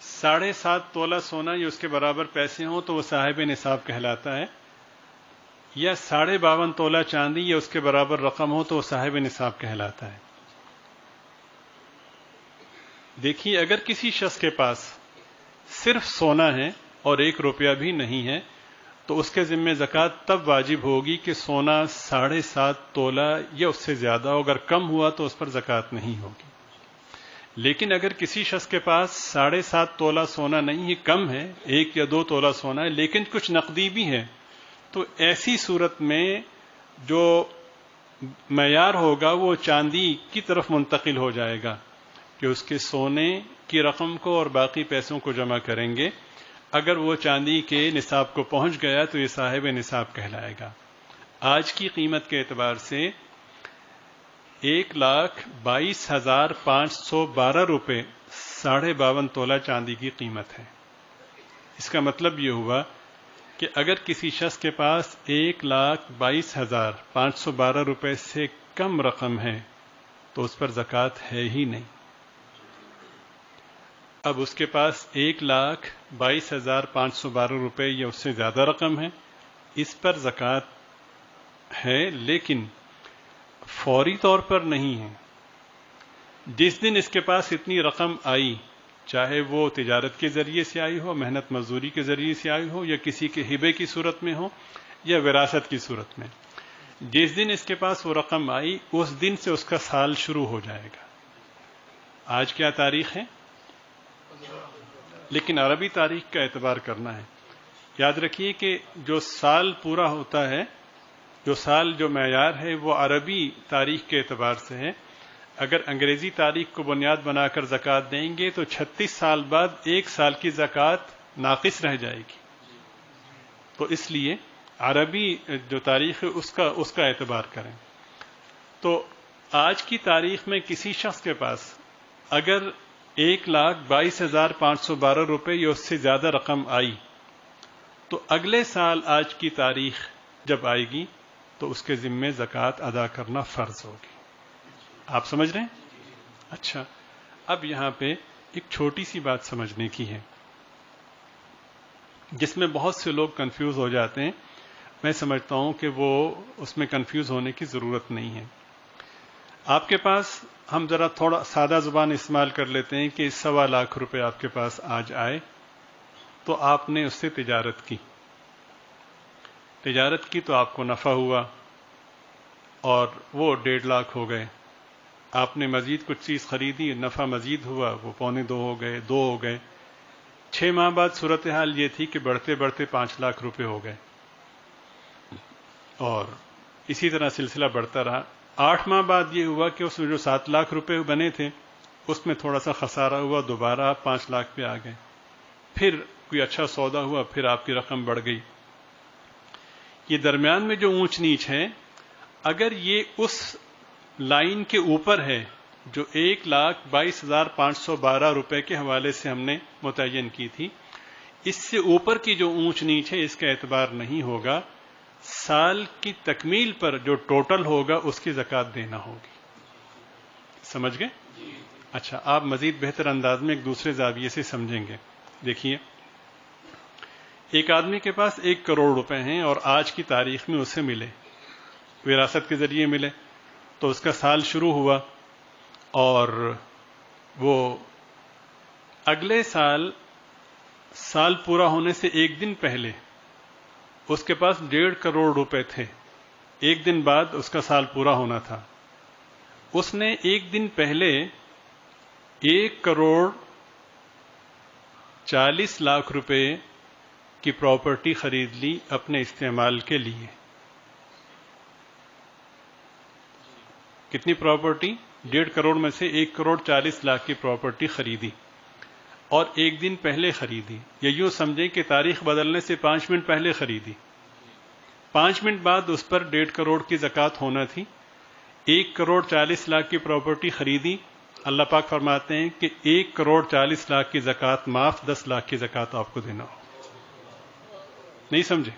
7.5 تولہ سونا یا اس کے برابر پیسے ہوں تو وہ صاحب نصاب کہلاتا ہے. یا 52.5 تولہ چاندی یا اس کے برابر رقم ہو تو وہ صاحب نصاب کہلاتا ہے. دیکھیے اگر کسی شخص کے پاس صرف سونا ہے اور 1 روپیہ بھی نہیں ہے تو اس کے ذمہ زکوٰۃ تب واجب ہوگی کہ سونا 7.5 تولہ یا اس سے زیادہ ہو. اگر کم ہوا تو اس پر زکوٰۃ نہیں ہوگی. لیکن اگر کسی شخص کے پاس 7.5 تولہ سونا نہیں ہے، کم ہے، 1 یا 2 تولہ سونا ہے، لیکن کچھ نقدی بھی ہے، تو ایسی صورت میں جو معیار ہوگا وہ چاندی کی طرف منتقل ہو جائے گا کہ اس کے سونے کی رقم کو اور باقی پیسوں کو جمع کریں گے. اگر وہ چاندی کے نصاب کو پہنچ گیا تو یہ صاحب نصاب کہلائے گا. آج کی قیمت کے اعتبار سے 1,22,512 روپے 52.5 تولہ چاندی کی قیمت ہے. اس کا مطلب یہ ہوا کہ اگر کسی شخص کے پاس 1,22,512 روپے سے کم رقم ہے تو اس پر زکوٰۃ ہے ہی نہیں. اب اس کے پاس 1,22,512 روپے یا اس سے زیادہ رقم ہے، اس پر زکوٰۃ ہے لیکن فوری طور پر نہیں ہے. جس دن اس کے پاس اتنی رقم آئی، چاہے وہ تجارت کے ذریعے سے آئی ہو، محنت مزدوری کے ذریعے سے آئی ہو، یا کسی کے ہبے کی صورت میں ہو یا وراثت کی صورت میں، جس دن اس کے پاس وہ رقم آئی اس دن سے اس کا سال شروع ہو جائے گا. آج کیا تاریخ ہے؟ لیکن عربی تاریخ کا اعتبار کرنا ہے. یاد رکھیے کہ جو سال پورا ہوتا ہے، جو معیار ہے وہ عربی تاریخ کے اعتبار سے ہے. اگر انگریزی تاریخ کو بنیاد بنا کر زکوٰۃ دیں گے تو 36 سال بعد 1 سال کی زکوٰۃ ناقص رہ جائے گی. تو اس لیے عربی جو تاریخ ہے اس کا اعتبار کریں. تو آج کی تاریخ میں کسی شخص کے پاس اگر 1,22,512 روپے یا اس سے زیادہ رقم آئی تو اگلے سال آج کی تاریخ جب آئے گی تو اس کے ذمے زکوٰۃ ادا کرنا فرض ہوگی. آپ سمجھ رہے ہیں؟ اچھا، اب یہاں پہ ایک چھوٹی سی بات سمجھنے کی ہے جس میں بہت سے لوگ کنفیوز ہو جاتے ہیں. میں سمجھتا ہوں کہ وہ اس میں کنفیوز ہونے کی ضرورت نہیں ہے. آپ کے پاس ہم ذرا تھوڑا سادہ زبان استعمال کر لیتے ہیں کہ 1.25 لاکھ روپے آپ کے پاس آج آئے تو آپ نے اس سے تجارت کی تو آپ کو نفع ہوا اور وہ 1.5 لاکھ ہو گئے. آپ نے مزید کچھ چیز خریدی، نفع مزید ہوا، وہ 1.25 ہو گئے، 2 ہو گئے. 6 ماہ بعد صورتحال یہ تھی کہ بڑھتے بڑھتے 5 لاکھ روپے ہو گئے اور اسی طرح سلسلہ بڑھتا رہا. 8 ماہ بعد یہ ہوا کہ اس میں جو 7 لاکھ روپے بنے تھے اس میں تھوڑا سا خسارہ ہوا، دوبارہ آپ 5 لاکھ پہ آ گئے. پھر کوئی اچھا سودا ہوا، پھر آپ کی رقم بڑھ گئی. یہ درمیان میں جو اونچ نیچ ہے، اگر یہ اس لائن کے اوپر ہے جو 1,22,512 روپے کے حوالے سے ہم نے متعین کی تھی، اس سے اوپر کی جو اونچ نیچ ہے اس کا اعتبار نہیں ہوگا. سال کی تکمیل پر جو ٹوٹل ہوگا اس کی زکوٰۃ دینا ہوگی. سمجھ گئے؟ اچھا، آپ مزید بہتر انداز میں ایک دوسرے زاویے سے سمجھیں گے. دیکھیے، ایک آدمی کے پاس 1 کروڑ روپے ہیں اور آج کی تاریخ میں اسے ملے، وراثت کے ذریعے ملے، تو اس کا سال شروع ہوا اور وہ اگلے سال پورا ہونے سے 1 دن پہلے اس کے پاس 1.5 کروڑ روپے تھے. 1 دن بعد اس کا سال پورا ہونا تھا. اس نے 1 دن پہلے 1,40,00,000 روپے کی پراپرٹی خرید لی اپنے استعمال کے لیے. کتنی پراپرٹی؟ 1.5 کروڑ میں سے 1,40,00,000 کی پراپرٹی خریدی اور 1 دن پہلے خریدی، یا یوں سمجھیں کہ تاریخ بدلنے سے 5 منٹ پہلے خریدی. 5 منٹ بعد اس پر 1.5 کروڑ کی زکوٰۃ ہونا تھی. 1,40,00,000 کی پراپرٹی خریدی. اللہ پاک فرماتے ہیں کہ 1,40,00,000 کی زکوٰۃ معاف، 10 لاکھ کی زکوٰۃ آپ کو دینا ہو. نہیں سمجھے؟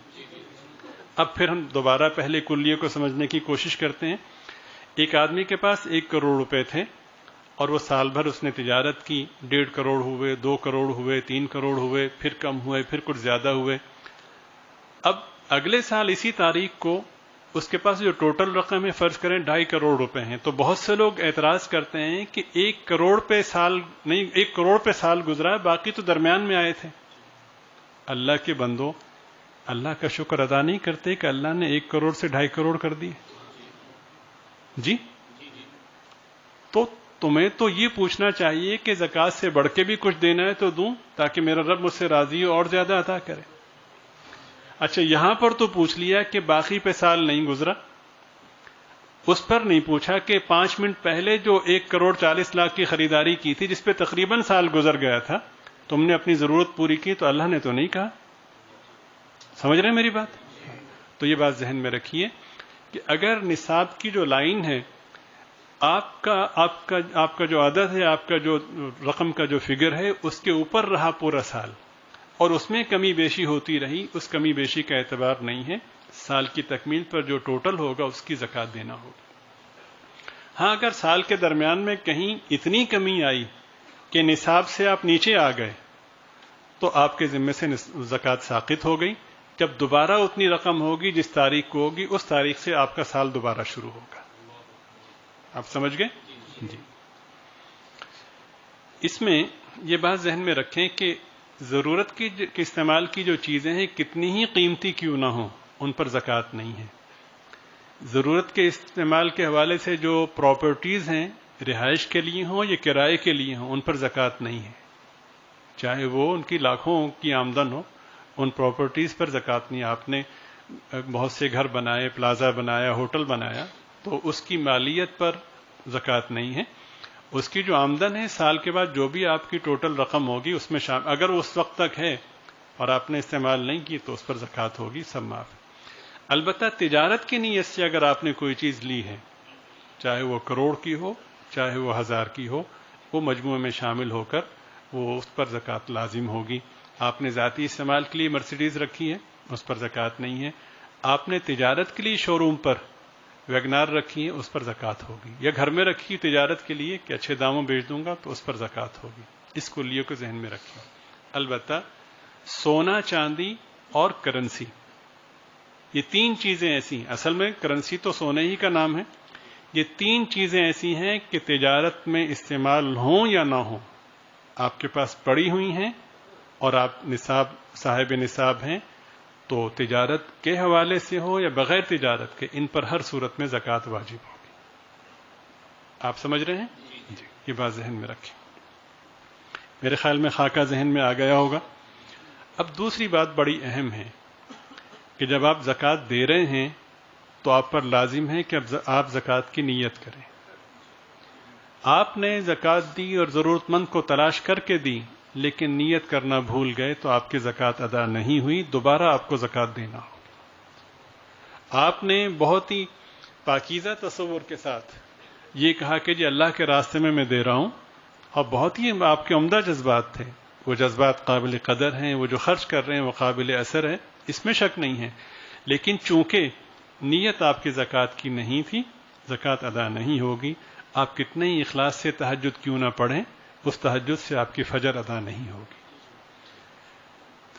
اب پھر ہم دوبارہ پہلے کلیے کو سمجھنے کی کوشش کرتے ہیں. ایک آدمی کے پاس 1 کروڑ روپے تھے اور وہ سال بھر اس نے تجارت کی. 1.5 کروڑ ہوئے، 2 کروڑ ہوئے، 3 کروڑ ہوئے، پھر کم ہوئے، پھر کچھ زیادہ ہوئے. اب اگلے سال اسی تاریخ کو اس کے پاس جو ٹوٹل رقم ہے فرض کریں 2.5 کروڑ روپے ہیں. تو بہت سے لوگ اعتراض کرتے ہیں کہ 1 کروڑ پہ سال نہیں، 1 کروڑ پہ سال گزرا، باقی تو درمیان میں آئے تھے. اللہ کے بندو، اللہ کا شکر ادا نہیں کرتے کہ اللہ نے 1 کروڑ سے 2.5 کروڑ کر دی. جی تو تمہیں تو یہ پوچھنا چاہیے کہ زکوٰۃ سے بڑھ کے بھی کچھ دینا ہے تو دوں، تاکہ میرا رب مجھ سے راضی ہو اور زیادہ عطا کرے. اچھا یہاں پر تو پوچھ لیا کہ باقی پہ سال نہیں گزرا، اس پر نہیں پوچھا کہ 5 منٹ پہلے جو 1,40,00,000 کی خریداری کی تھی جس پہ تقریباً سال گزر گیا تھا، تم نے اپنی ضرورت پوری کی تو اللہ نے تو نہیں کہا. سمجھ رہے ہیں میری بات؟ تو یہ بات ذہن میں رکھیے کہ اگر نصاب کی جو لائن ہے، آپ کا جو عدد ہے، آپ کا جو رقم کا جو فگر ہے، اس کے اوپر رہا پورا سال اور اس میں کمی بیشی ہوتی رہی، اس کمی بیشی کا اعتبار نہیں ہے. سال کی تکمیل پر جو ٹوٹل ہوگا اس کی زکوٰۃ دینا ہوگا. ہاں اگر سال کے درمیان میں کہیں اتنی کمی آئی کہ نصاب سے آپ نیچے آ گئے تو آپ کے ذمے سے زکوٰۃ ساقط ہو گئی. جب دوبارہ اتنی رقم ہوگی جس تاریخ کو ہوگی، اس تاریخ سے آپ کا سال دوبارہ شروع ہوگا. آپ سمجھ گئے؟ جی. اس میں یہ بات ذہن میں رکھیں کہ ضرورت کی استعمال کی جو چیزیں ہیں کتنی ہی قیمتی کیوں نہ ہوں، ان پر زکوٰۃ نہیں ہے. ضرورت کے استعمال کے حوالے سے جو پراپرٹیز ہیں، رہائش کے لیے ہوں یا کرائے کے لیے ہوں، ان پر زکوٰۃ نہیں ہے. چاہے وہ ان کی لاکھوں کی آمدن ہو، ان پراپرٹیز پر زکوٰۃ نہیں. آپ نے بہت سے گھر بنائے، پلازا بنایا، ہوٹل بنایا، تو اس کی مالیت پر زکوٰۃ نہیں ہے. اس کی جو آمدن ہے سال کے بعد جو بھی آپ کی ٹوٹل رقم ہوگی اس میں شامل، اگر وہ اس وقت تک ہے اور آپ نے استعمال نہیں کی تو اس پر زکوٰۃ ہوگی، سب معاف. البتہ تجارت کی نیت سے اگر آپ نے کوئی چیز لی ہے، چاہے وہ کروڑ کی ہو چاہے وہ 1000 کی ہو، وہ مجموعے میں شامل ہو کر وہ اس پر زکوٰۃ لازم ہوگی. آپ نے ذاتی استعمال کے لیے مرسیڈیز رکھی ہے، اس پر زکوٰۃ نہیں ہے. آپ نے تجارت کے لیے شو روم پر ویگنار رکھی ہے، اس پر زکوٰۃ ہوگی. یا گھر میں رکھی تجارت کے لیے کہ اچھے داموں بیچ دوں گا تو اس پر زکوٰۃ ہوگی. اس کلیے کو ذہن میں رکھیں. البتہ سونا، چاندی اور کرنسی، یہ 3 چیزیں ایسی ہیں، اصل میں کرنسی تو سونے ہی کا نام ہے. یہ 3 چیزیں ایسی ہیں کہ تجارت میں استعمال ہوں یا نہ ہوں، آپ کے پاس پڑی ہوئی ہیں اور آپ صاحب نصاب ہیں، تو تجارت کے حوالے سے ہو یا بغیر تجارت کے، ان پر ہر صورت میں زکوٰۃ واجب ہوگی. آپ سمجھ رہے ہیں؟ جی. یہ بات ذہن میں رکھیں. میرے خیال میں خاکہ ذہن میں آ گیا ہوگا. اب دوسری بات بڑی اہم ہے کہ جب آپ زکوٰۃ دے رہے ہیں تو آپ پر لازم ہے کہ آپ زکوٰۃ کی نیت کریں. آپ نے زکوٰۃ دی اور ضرورت مند کو تلاش کر کے دی، لیکن نیت کرنا بھول گئے تو آپ کی زکوٰۃ ادا نہیں ہوئی، دوبارہ آپ کو زکوٰۃ دینا ہوگی. آپ نے بہت ہی پاکیزہ تصور کے ساتھ یہ کہا کہ جی اللہ کے راستے میں دے رہا ہوں، اور بہت ہی آپ کے عمدہ جذبات تھے، وہ جذبات قابل قدر ہیں، وہ جو خرچ کر رہے ہیں وہ قابل اثر ہے، اس میں شک نہیں ہے. لیکن چونکہ نیت آپ کی زکوٰۃ کی نہیں تھی، زکوٰۃ ادا نہیں ہوگی. آپ کتنے ہی اخلاص سے تہجد کیوں نہ پڑھیں، اس تہجد سے آپ کی فجر ادا نہیں ہوگی.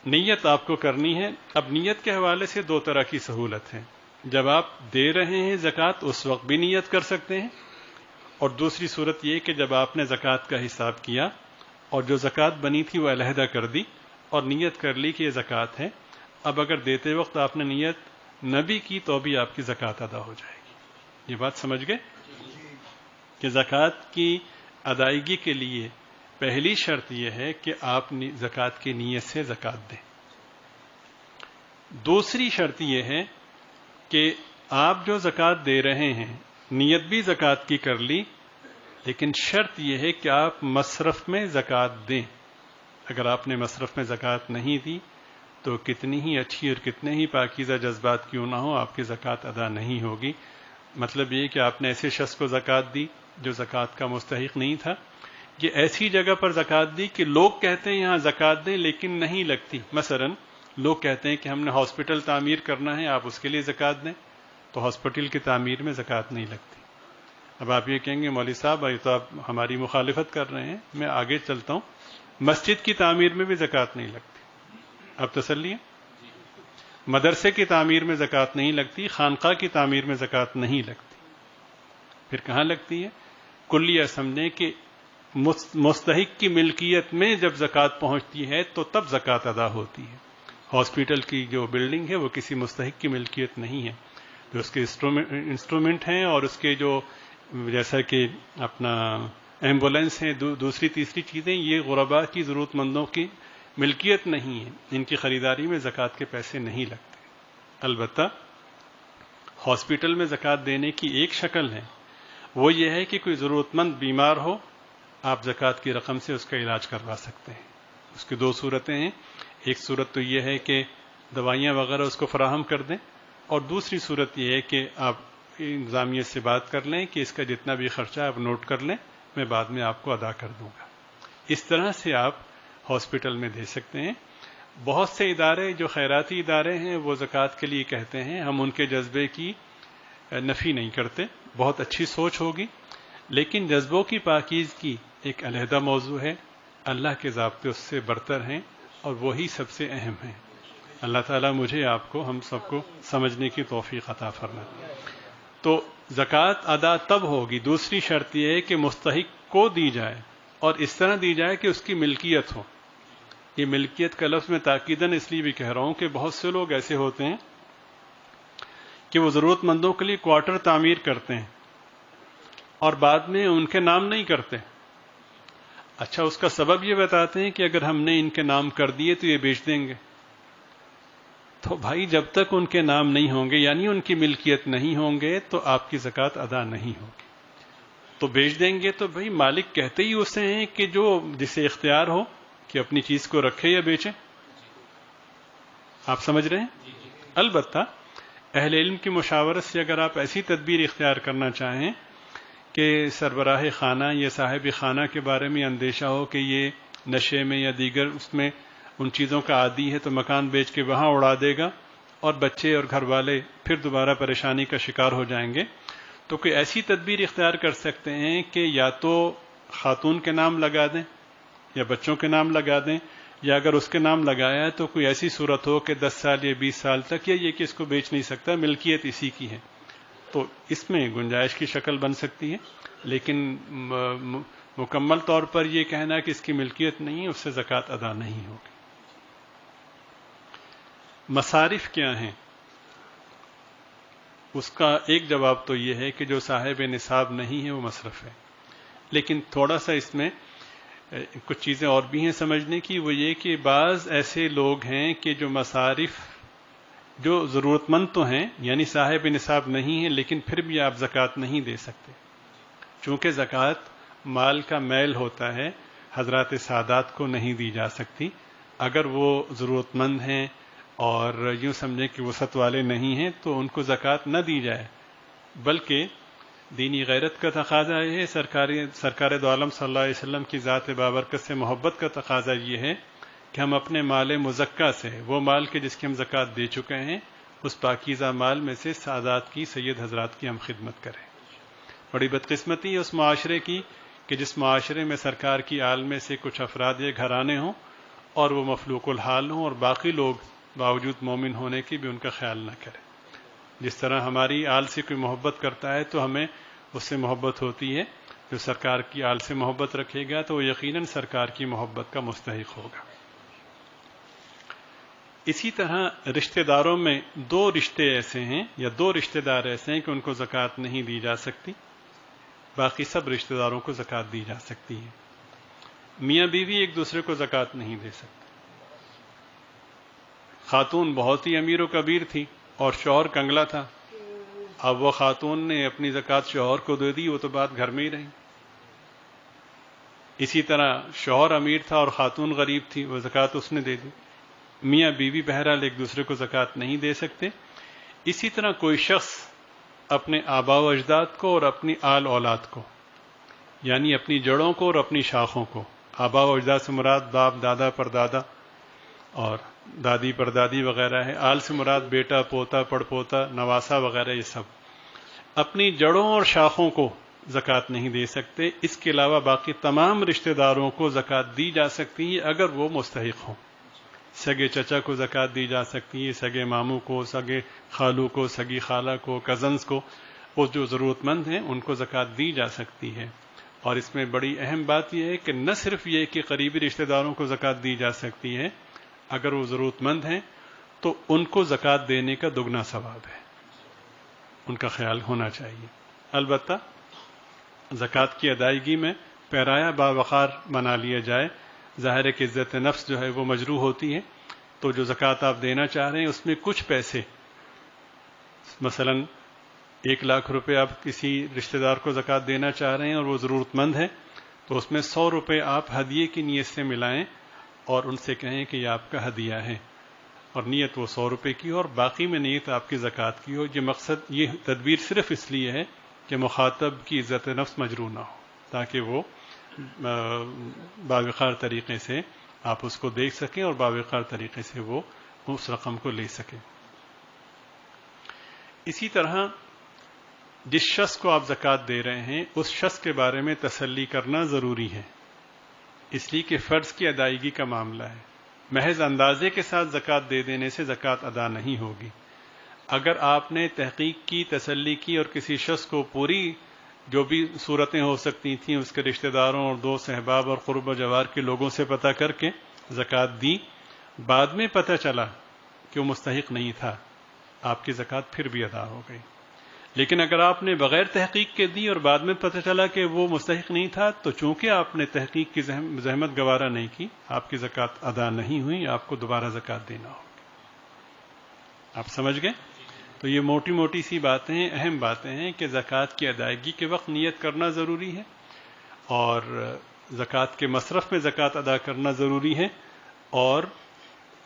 نیت آپ کو کرنی ہے. اب نیت کے حوالے سے 2 طرح کی سہولت ہے. جب آپ دے رہے ہیں زکوٰۃ اس وقت بھی نیت کر سکتے ہیں، اور دوسری صورت یہ کہ جب آپ نے زکوٰۃ کا حساب کیا اور جو زکوٰۃ بنی تھی وہ علیحدہ کر دی اور نیت کر لی کہ یہ زکوٰۃ ہے، اب اگر دیتے وقت آپ نے نیت نہ بھی کی تو بھی آپ کی زکوٰۃ ادا ہو جائے گی. یہ بات سمجھ گئے کہ زکوٰۃ کی ادائیگی کے لیے پہلی شرط یہ ہے کہ آپ زکوٰۃ کی نیت سے زکوٰۃ دیں. دوسری شرط یہ ہے کہ آپ جو زکوٰۃ دے رہے ہیں نیت بھی زکوٰۃ کی کر لی، لیکن شرط یہ ہے کہ آپ مصرف میں زکوٰۃ دیں. اگر آپ نے مصرف میں زکوٰۃ نہیں دی تو کتنی ہی اچھی اور کتنے ہی پاکیزہ جذبات کیوں نہ ہو، آپ کی زکوٰۃ ادا نہیں ہوگی۔ مطلب یہ کہ آپ نے ایسے شخص کو زکوٰۃ دی جو زکوٰۃ کا مستحق نہیں تھا، یہ ایسی جگہ پر زکوٰۃ دی کہ لوگ کہتے ہیں یہاں زکوٰۃ دیں لیکن نہیں لگتی۔ مثلا لوگ کہتے ہیں کہ ہم نے ہاسپٹل تعمیر کرنا ہے، آپ اس کے لیے زکوٰۃ دیں، تو ہاسپٹل کی تعمیر میں زکوٰۃ نہیں لگتی۔ اب آپ یہ کہیں گے مولوی صاحب یہ تو آپ ہماری مخالفت کر رہے ہیں، میں آگے چلتا ہوں، مسجد کی تعمیر میں بھی زکوٰۃ نہیں لگتی۔ اب تسلی ہے؟ مدرسے کی تعمیر میں زکوٰۃ نہیں لگتی، خانقاہ کی تعمیر میں زکوٰۃ نہیں لگتی، پھر کہاں لگتی ہے؟ کلیہ سمجھیں کہ مستحق کی ملکیت میں جب زکوٰۃ پہنچتی ہے تو تب زکوٰۃ ادا ہوتی ہے۔ ہاسپٹل کی جو بلڈنگ ہے وہ کسی مستحق کی ملکیت نہیں ہے، جو اس کے انسٹرومنٹ ہیں اور اس کے جو جیسا کہ اپنا ایمبولینس ہیں، دوسری تیسری چیزیں، یہ غرباء کی ضرورت مندوں کی ملکیت نہیں ہے، ان کی خریداری میں زکوٰۃ کے پیسے نہیں لگتے۔ البتہ ہاسپٹل میں زکوٰۃ دینے کی ایک شکل ہے، وہ یہ ہے کہ کوئی ضرورت مند بیمار ہو، آپ زکوٰۃ کی رقم سے اس کا علاج کروا سکتے ہیں۔ اس کی دو صورتیں ہیں، ایک صورت تو یہ ہے کہ دوائیاں وغیرہ اس کو فراہم کر دیں، اور دوسری صورت یہ ہے کہ آپ انتظامیہ سے بات کر لیں کہ اس کا جتنا بھی خرچہ آپ نوٹ کر لیں، میں بعد میں آپ کو ادا کر دوں گا۔ اس طرح سے آپ ہاسپٹل میں دے سکتے ہیں۔ بہت سے ادارے جو خیراتی ادارے ہیں وہ زکوٰۃ کے لیے کہتے ہیں، ہم ان کے جذبے کی نفی نہیں کرتے، بہت اچھی سوچ ہوگی، لیکن جذبوں کی پاکیزگی ایک علیحدہ موضوع ہے، اللہ کے ضابطے اس سے برتر ہیں اور وہی سب سے اہم ہیں۔ اللہ تعالیٰ مجھے آپ کو ہم سب کو سمجھنے کی توفیق عطا فرمائے۔ تو زکوٰۃ ادا تب ہوگی، دوسری شرط یہ ہے کہ مستحق کو دی جائے اور اس طرح دی جائے کہ اس کی ملکیت ہو۔ یہ ملکیت کا لفظ میں تاکیداً اس لیے بھی کہہ رہا ہوں کہ بہت سے لوگ ایسے ہوتے ہیں کہ وہ ضرورت مندوں کے لیے کوارٹر تعمیر کرتے ہیں اور بعد میں ان کے نام نہیں کرتے۔ اچھا، اس کا سبب یہ بتاتے ہیں کہ اگر ہم نے ان کے نام کر دیے تو یہ بیچ دیں گے۔ تو بھائی جب تک ان کے نام نہیں ہوں گے، یعنی ان کی ملکیت نہیں ہوں گے، تو آپ کی زکوٰۃ ادا نہیں ہوگی۔ تو بیچ دیں گے تو بھائی مالک کہتے ہی اسے ہیں کہ جو جسے اختیار ہو کہ اپنی چیز کو رکھے یا بیچے۔ آپ سمجھ رہے ہیں؟ البتہ اہل علم کی مشاورت سے اگر آپ ایسی تدبیر اختیار کرنا چاہیں کہ سربراہ خانہ یا صاحب خانہ کے بارے میں اندیشہ ہو کہ یہ نشے میں یا دیگر اس میں ان چیزوں کا عادی ہے، تو مکان بیچ کے وہاں اڑا دے گا اور بچے اور گھر والے پھر دوبارہ پریشانی کا شکار ہو جائیں گے، تو کوئی ایسی تدبیر اختیار کر سکتے ہیں کہ یا تو خاتون کے نام لگا دیں یا بچوں کے نام لگا دیں، یا اگر اس کے نام لگایا ہے تو کوئی ایسی صورت ہو کہ 10 سال یا 20 سال تک، یا یہ کہ اس کو بیچ نہیں سکتا، ملکیت اسی کی ہے، تو اس میں گنجائش کی شکل بن سکتی ہے۔ لیکن مکمل طور پر یہ کہنا کہ اس کی ملکیت نہیں ہے، اس سے زکوٰۃ ادا نہیں ہوگی۔ مصارف کیا ہیں؟ اس کا ایک جواب تو یہ ہے کہ جو صاحب نصاب نہیں ہے وہ مصرف ہے، لیکن تھوڑا سا اس میں کچھ چیزیں اور بھی ہیں سمجھنے کی، وہ یہ کہ بعض ایسے لوگ ہیں کہ جو مصارف جو ضرورت مند تو ہیں، یعنی صاحب نصاب نہیں ہے، لیکن پھر بھی آپ زکوٰۃ نہیں دے سکتے، چونکہ زکوٰۃ مال کا میل ہوتا ہے، حضرات سادات کو نہیں دی جا سکتی۔ اگر وہ ضرورت مند ہیں اور یوں سمجھیں کہ وسعت والے نہیں ہیں تو ان کو زکوٰۃ نہ دی جائے، بلکہ دینی غیرت کا تقاضا یہ ہے، سرکار دو عالم صلی اللہ علیہ وسلم کی ذات بابرکت سے محبت کا تقاضا یہ ہے کہ ہم اپنے مال مزکہ سے، وہ مال کے جس کی ہم زکوٰۃ دے چکے ہیں، اس پاکیزہ مال میں سے سادات کی، سید حضرات کی ہم خدمت کریں۔ بڑی بدقسمتی ہے اس معاشرے کی کہ جس معاشرے میں سرکار کی آل میں سے کچھ افراد یا گھرانے ہوں اور وہ مفلوق الحال ہوں، اور باقی لوگ باوجود مومن ہونے کی بھی ان کا خیال نہ کریں۔ جس طرح ہماری آل سے کوئی محبت کرتا ہے تو ہمیں اس سے محبت ہوتی ہے، جو سرکار کی آل سے محبت رکھے گا تو وہ یقیناً سرکار کی محبت کا مستحق ہوگا۔ اسی طرح رشتہ داروں میں دو رشتے ایسے ہیں یا دو رشتہ دار ایسے ہیں کہ ان کو زکوٰۃ نہیں دی جا سکتی، باقی سب رشتہ داروں کو زکوٰۃ دی جا سکتی ہے۔ میاں بیوی ایک دوسرے کو زکوٰۃ نہیں دے سکتے۔ خاتون بہت ہی امیر و کبیر تھی اور شوہر کنگلا تھا، اب وہ خاتون نے اپنی زکوٰۃ شوہر کو دے دی، وہ تو بات گھر میں ہی رہی۔ اسی طرح شوہر امیر تھا اور خاتون غریب تھی، وہ زکوٰۃ اس نے دے دی۔ میاں بیوی بہرحال ایک دوسرے کو زکوٰۃ نہیں دے سکتے. اسی طرح کوئی شخص اپنے آبا و اجداد کو اور اپنی آل اولاد کو، یعنی اپنی جڑوں کو اور اپنی شاخوں کو، آبا و اجداد سے مراد باپ دادا پردادا اور دادی پردادی وغیرہ ہے، آل سے مراد بیٹا پوتا پڑپوتا نواسا وغیرہ، یہ سب اپنی جڑوں اور شاخوں کو زکوٰۃ نہیں دے سکتے. اس کے علاوہ باقی تمام رشتہ داروں کو زکوٰۃ دی جا سکتی ہے اگر وہ مستحق ہوں. سگے چچا کو زکوٰۃ دی جا سکتی ہے، سگے ماموں کو، سگے خالو کو، سگی خالہ کو، کزنز کو، وہ جو ضرورت مند ہیں ان کو زکوٰۃ دی جا سکتی ہے. اور اس میں بڑی اہم بات یہ ہے کہ نہ صرف یہ کہ قریبی رشتہ داروں کو زکوٰۃ دی جا سکتی ہے، اگر وہ ضرورت مند ہیں تو ان کو زکوٰۃ دینے کا دگنا ثواب ہے، ان کا خیال ہونا چاہیے. البتہ زکوٰۃ کی ادائیگی میں پیرایا باوقار بنا لیا جائے. ظاہر ہے کہ عزت نفس جو ہے وہ مجروح ہوتی ہے، تو جو زکوٰۃ آپ دینا چاہ رہے ہیں اس میں کچھ پیسے، مثلا 1,00,000 روپے آپ کسی رشتہ دار کو زکوٰۃ دینا چاہ رہے ہیں اور وہ ضرورت مند ہے، تو اس میں 100 روپے آپ ہدیے کی نیت سے ملائیں اور ان سے کہیں کہ یہ آپ کا ہدیہ ہے، اور نیت وہ 100 روپے کی ہو اور باقی میں نیت آپ کی زکوٰۃ کی ہو. یہ مقصد، یہ تدبیر صرف اس لیے ہے کہ مخاطب کی عزت نفس مجروح نہ ہو، تاکہ وہ باوقار طریقے سے آپ اس کو دیکھ سکیں اور باوقار طریقے سے وہ اس رقم کو لے سکیں. اسی طرح جس شخص کو آپ زکوٰۃ دے رہے ہیں اس شخص کے بارے میں تسلی کرنا ضروری ہے، اس لیے کہ فرض کی ادائیگی کا معاملہ ہے. محض اندازے کے ساتھ زکوٰۃ دے دینے سے زکوٰۃ ادا نہیں ہوگی. اگر آپ نے تحقیق کی، تسلی کی اور کسی شخص کو پوری جو بھی صورتیں ہو سکتی تھیں اس کے رشتہ داروں اور دوست احباب اور قرب و جوار کے لوگوں سے پتہ کر کے زکوٰۃ دی، بعد میں پتہ چلا کہ وہ مستحق نہیں تھا، آپ کی زکوٰۃ پھر بھی ادا ہو گئی. لیکن اگر آپ نے بغیر تحقیق کے دی اور بعد میں پتہ چلا کہ وہ مستحق نہیں تھا، تو چونکہ آپ نے تحقیق کی زحمت گوارا نہیں کی، آپ کی زکوٰۃ ادا نہیں ہوئی، آپ کو دوبارہ زکوٰۃ دینا ہوگی. آپ سمجھ گئے؟ تو یہ موٹی موٹی سی باتیں، اہم باتیں ہیں کہ زکوٰۃ کی ادائیگی کے وقت نیت کرنا ضروری ہے، اور زکوٰۃ کے مصرف میں زکوٰۃ ادا کرنا ضروری ہے، اور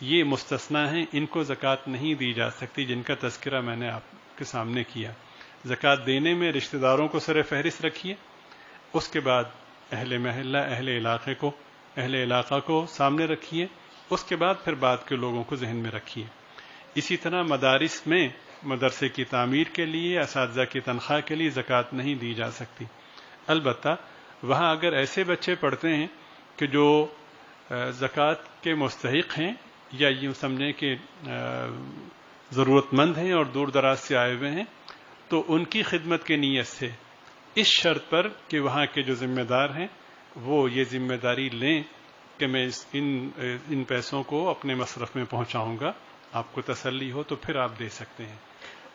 یہ مستثنیٰ ہیں، ان کو زکوٰۃ نہیں دی جا سکتی جن کا تذکرہ میں نے آپ کے سامنے کیا. زکوٰۃ دینے میں رشتہ داروں کو سر فہرست رکھیے، اس کے بعد اہل محلہ، اہل علاقہ کو سامنے رکھیے، اس کے بعد پھر بعد کے لوگوں کو ذہن میں رکھیے. اسی طرح مدارس میں مدرسے کی تعمیر کے لیے، اساتذہ کی تنخواہ کے لیے زکوٰۃ نہیں دی جا سکتی. البتہ وہاں اگر ایسے بچے پڑھتے ہیں کہ جو زکوٰۃ کے مستحق ہیں، یا یوں سمجھیں کہ ضرورت مند ہیں اور دور دراز سے آئے ہوئے ہیں، تو ان کی خدمت کی نیت سے، اس شرط پر کہ وہاں کے جو ذمہ دار ہیں وہ یہ ذمہ داری لیں کہ میں ان پیسوں کو اپنے مصرف میں پہنچاؤں گا، آپ کو تسلی ہو تو پھر آپ دے سکتے ہیں.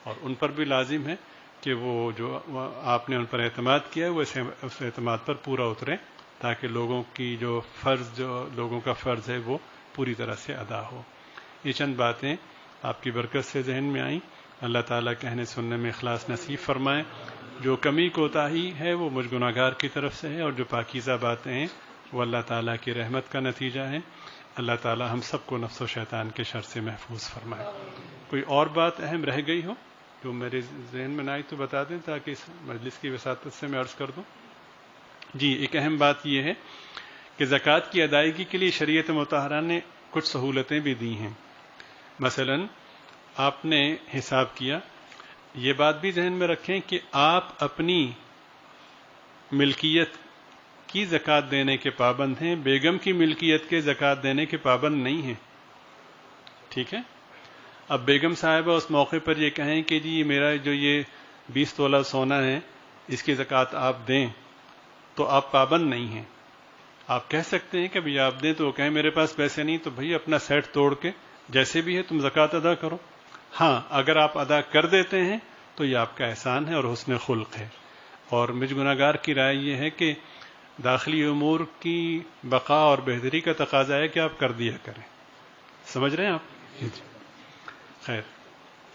اور ان پر بھی لازم ہے کہ وہ جو آپ نے ان پر اعتماد کیا وہ اس اعتماد پر پورا اترے، تاکہ لوگوں کا فرض ہے وہ پوری طرح سے ادا ہو. یہ چند باتیں آپ کی برکت سے ذہن میں آئیں. اللہ تعالیٰ کہنے سننے میں اخلاص نصیب فرمائے. جو کمی کوتاہی ہے وہ مجھ گناہگار کی طرف سے ہے، اور جو پاکیزہ باتیں ہیں وہ اللہ تعالیٰ کی رحمت کا نتیجہ ہے. اللہ تعالیٰ ہم سب کو نفس و شیطان کے شر سے محفوظ فرمائے. کوئی اور بات اہم رہ گئی ہو جو میرے ذہن میں نہ آئی تو بتا دیں، تاکہ اس مجلس کی وساطت سے میں عرض کر دوں. جی، ایک اہم بات یہ ہے کہ زکوٰۃ کی ادائیگی کے لیے شریعت مطہرہ نے کچھ سہولتیں بھی دی ہیں. مثلا آپ نے حساب کیا، یہ بات بھی ذہن میں رکھیں کہ آپ اپنی ملکیت کی زکوٰۃ دینے کے پابند ہیں، بیگم کی ملکیت کے زکوٰۃ دینے کے پابند نہیں ہیں. ٹھیک ہے؟ اب بیگم صاحبہ اس موقع پر یہ کہیں کہ جی میرا جو یہ 20 تولہ سونا ہے اس کی زکوٰۃ آپ دیں، تو آپ پابند نہیں ہیں. آپ کہہ سکتے ہیں کہ بھئی آپ دیں، تو وہ کہیں میرے پاس پیسے نہیں، تو بھئی اپنا سیٹ توڑ کے جیسے بھی ہے تم زکوٰۃ ادا کرو. ہاں، اگر آپ ادا کر دیتے ہیں تو یہ آپ کا احسان ہے اور حسن خلق ہے. اور مجھ گناہگار کی رائے یہ ہے کہ داخلی امور کی بقا اور بہتری کا تقاضا ہے کہ آپ کر دیا کریں. سمجھ رہے ہیں آپ؟ جی. خیر،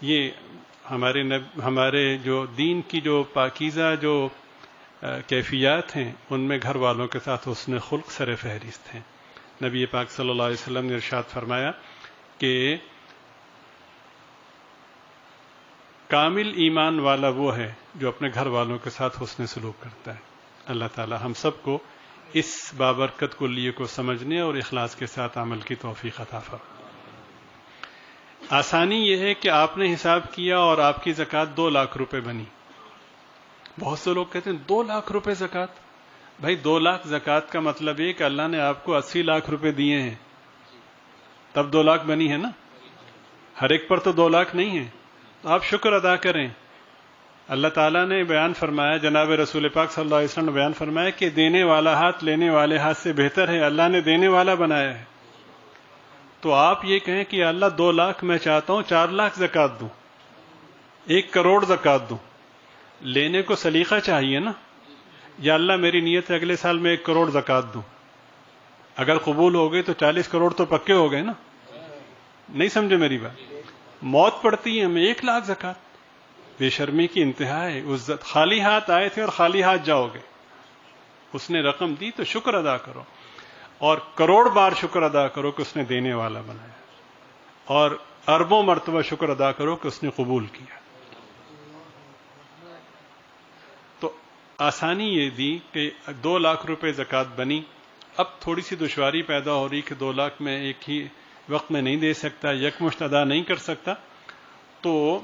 یہ ہمارے جو دین کی جو پاکیزہ جو کیفیات ہیں ان میں گھر والوں کے ساتھ حسن خلق سر فہرست ہیں. نبی پاک صلی اللہ علیہ وسلم نے ارشاد فرمایا کہ کامل ایمان والا وہ ہے جو اپنے گھر والوں کے ساتھ حسن سلوک کرتا ہے۔ اللہ تعالی ہم سب کو اس بابرکت کلیے کو سمجھنے اور اخلاص کے ساتھ عمل کی توفیق عطا فرمائے۔ آسانی یہ ہے کہ آپ نے حساب کیا اور آپ کی زکوٰۃ 2 لاکھ روپے بنی۔ بہت سے لوگ کہتے ہیں 2 لاکھ روپے زکوٰۃ۔ بھائی 2 لاکھ زکوٰۃ کا مطلب یہ کہ اللہ نے آپ کو 80 لاکھ روپے دیے ہیں، تب 2 لاکھ بنی ہے نا۔ ہر ایک پر تو 2 لاکھ نہیں ہے، تو آپ شکر ادا کریں۔ اللہ تعالیٰ نے بیان فرمایا، جناب رسول پاک صلی اللہ علیہ وسلم نے بیان فرمایا کہ دینے والا ہاتھ لینے والے ہاتھ سے بہتر ہے، اللہ نے دینے والا بنایا ہے۔ تو آپ یہ کہیں کہ اللہ 2 لاکھ میں چاہتا ہوں 4 لاکھ زکوٰۃ دوں، 1 کروڑ زکوٰۃ دوں۔ لینے کو سلیقہ چاہیے نا، یا اللہ میری نیت ہے اگلے سال میں 1 کروڑ زکوٰۃ دوں۔ اگر قبول ہو گئے تو 40 کروڑ تو پکے ہو گئے نا۔ نہیں سمجھے میری بات؟ موت پڑتی ہے ہمیں 1 لاکھ زکوٰۃ، بے شرمی کی انتہا ہے۔ عزت، خالی ہاتھ آئے تھے اور خالی ہاتھ جاؤ گے۔ اس نے رقم دی تو شکر ادا کرو، اور کروڑ بار شکر ادا کرو کہ اس نے دینے والا بنایا، اور اربوں مرتبہ شکر ادا کرو کہ اس نے قبول کیا۔ تو آسانی یہ دی کہ 2 لاکھ روپے زکوٰۃ بنی۔ اب تھوڑی سی دشواری پیدا ہو رہی کہ 2 لاکھ میں ایک ہی وقت میں نہیں دے سکتا، یکمشت ادا نہیں کر سکتا، تو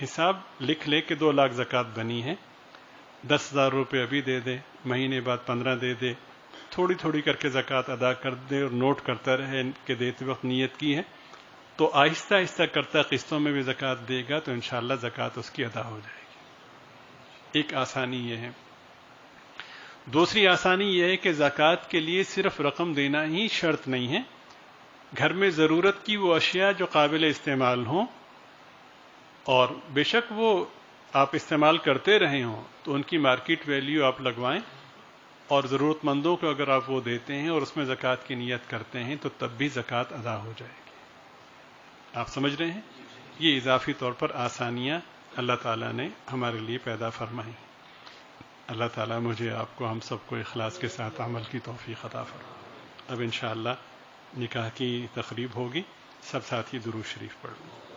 حساب لکھ لے کہ 2 لاکھ زکوٰۃ بنی ہے، 10,000 روپے ابھی دے دے، مہینے بعد 15 دے دے، تھوڑی تھوڑی کر کے زکوٰۃ ادا کر دے، اور نوٹ کرتا رہے کہ دیتے وقت نیت کی ہے، تو آہستہ آہستہ کرتا قسطوں میں بھی زکوٰۃ دے گا تو انشاءاللہ زکوٰۃ اس کی ادا ہو جائے گی۔ ایک آسانی یہ ہے۔ دوسری آسانی یہ ہے کہ زکوٰۃ کے لیے صرف رقم دینا ہی شرط نہیں ہے، گھر میں ضرورت کی وہ اشیاء جو قابل استعمال ہوں، اور بے شک وہ آپ استعمال کرتے رہے ہوں، تو ان کی مارکیٹ ویلیو آپ لگوائیں، اور ضرورت مندوں کو اگر آپ وہ دیتے ہیں اور اس میں زکوٰۃ کی نیت کرتے ہیں تو تب بھی زکوٰۃ ادا ہو جائے گی۔ آپ سمجھ رہے ہیں؟ یہ اضافی طور پر آسانیاں اللہ تعالیٰ نے ہمارے لیے پیدا فرمائی۔ اللہ تعالیٰ مجھے، آپ کو، ہم سب کو اخلاص کے ساتھ عمل کی توفیق عطا فرمائے۔ اب انشاءاللہ نکاح کی تقریب ہوگی، سب ساتھی درود شریف پڑھ لیں۔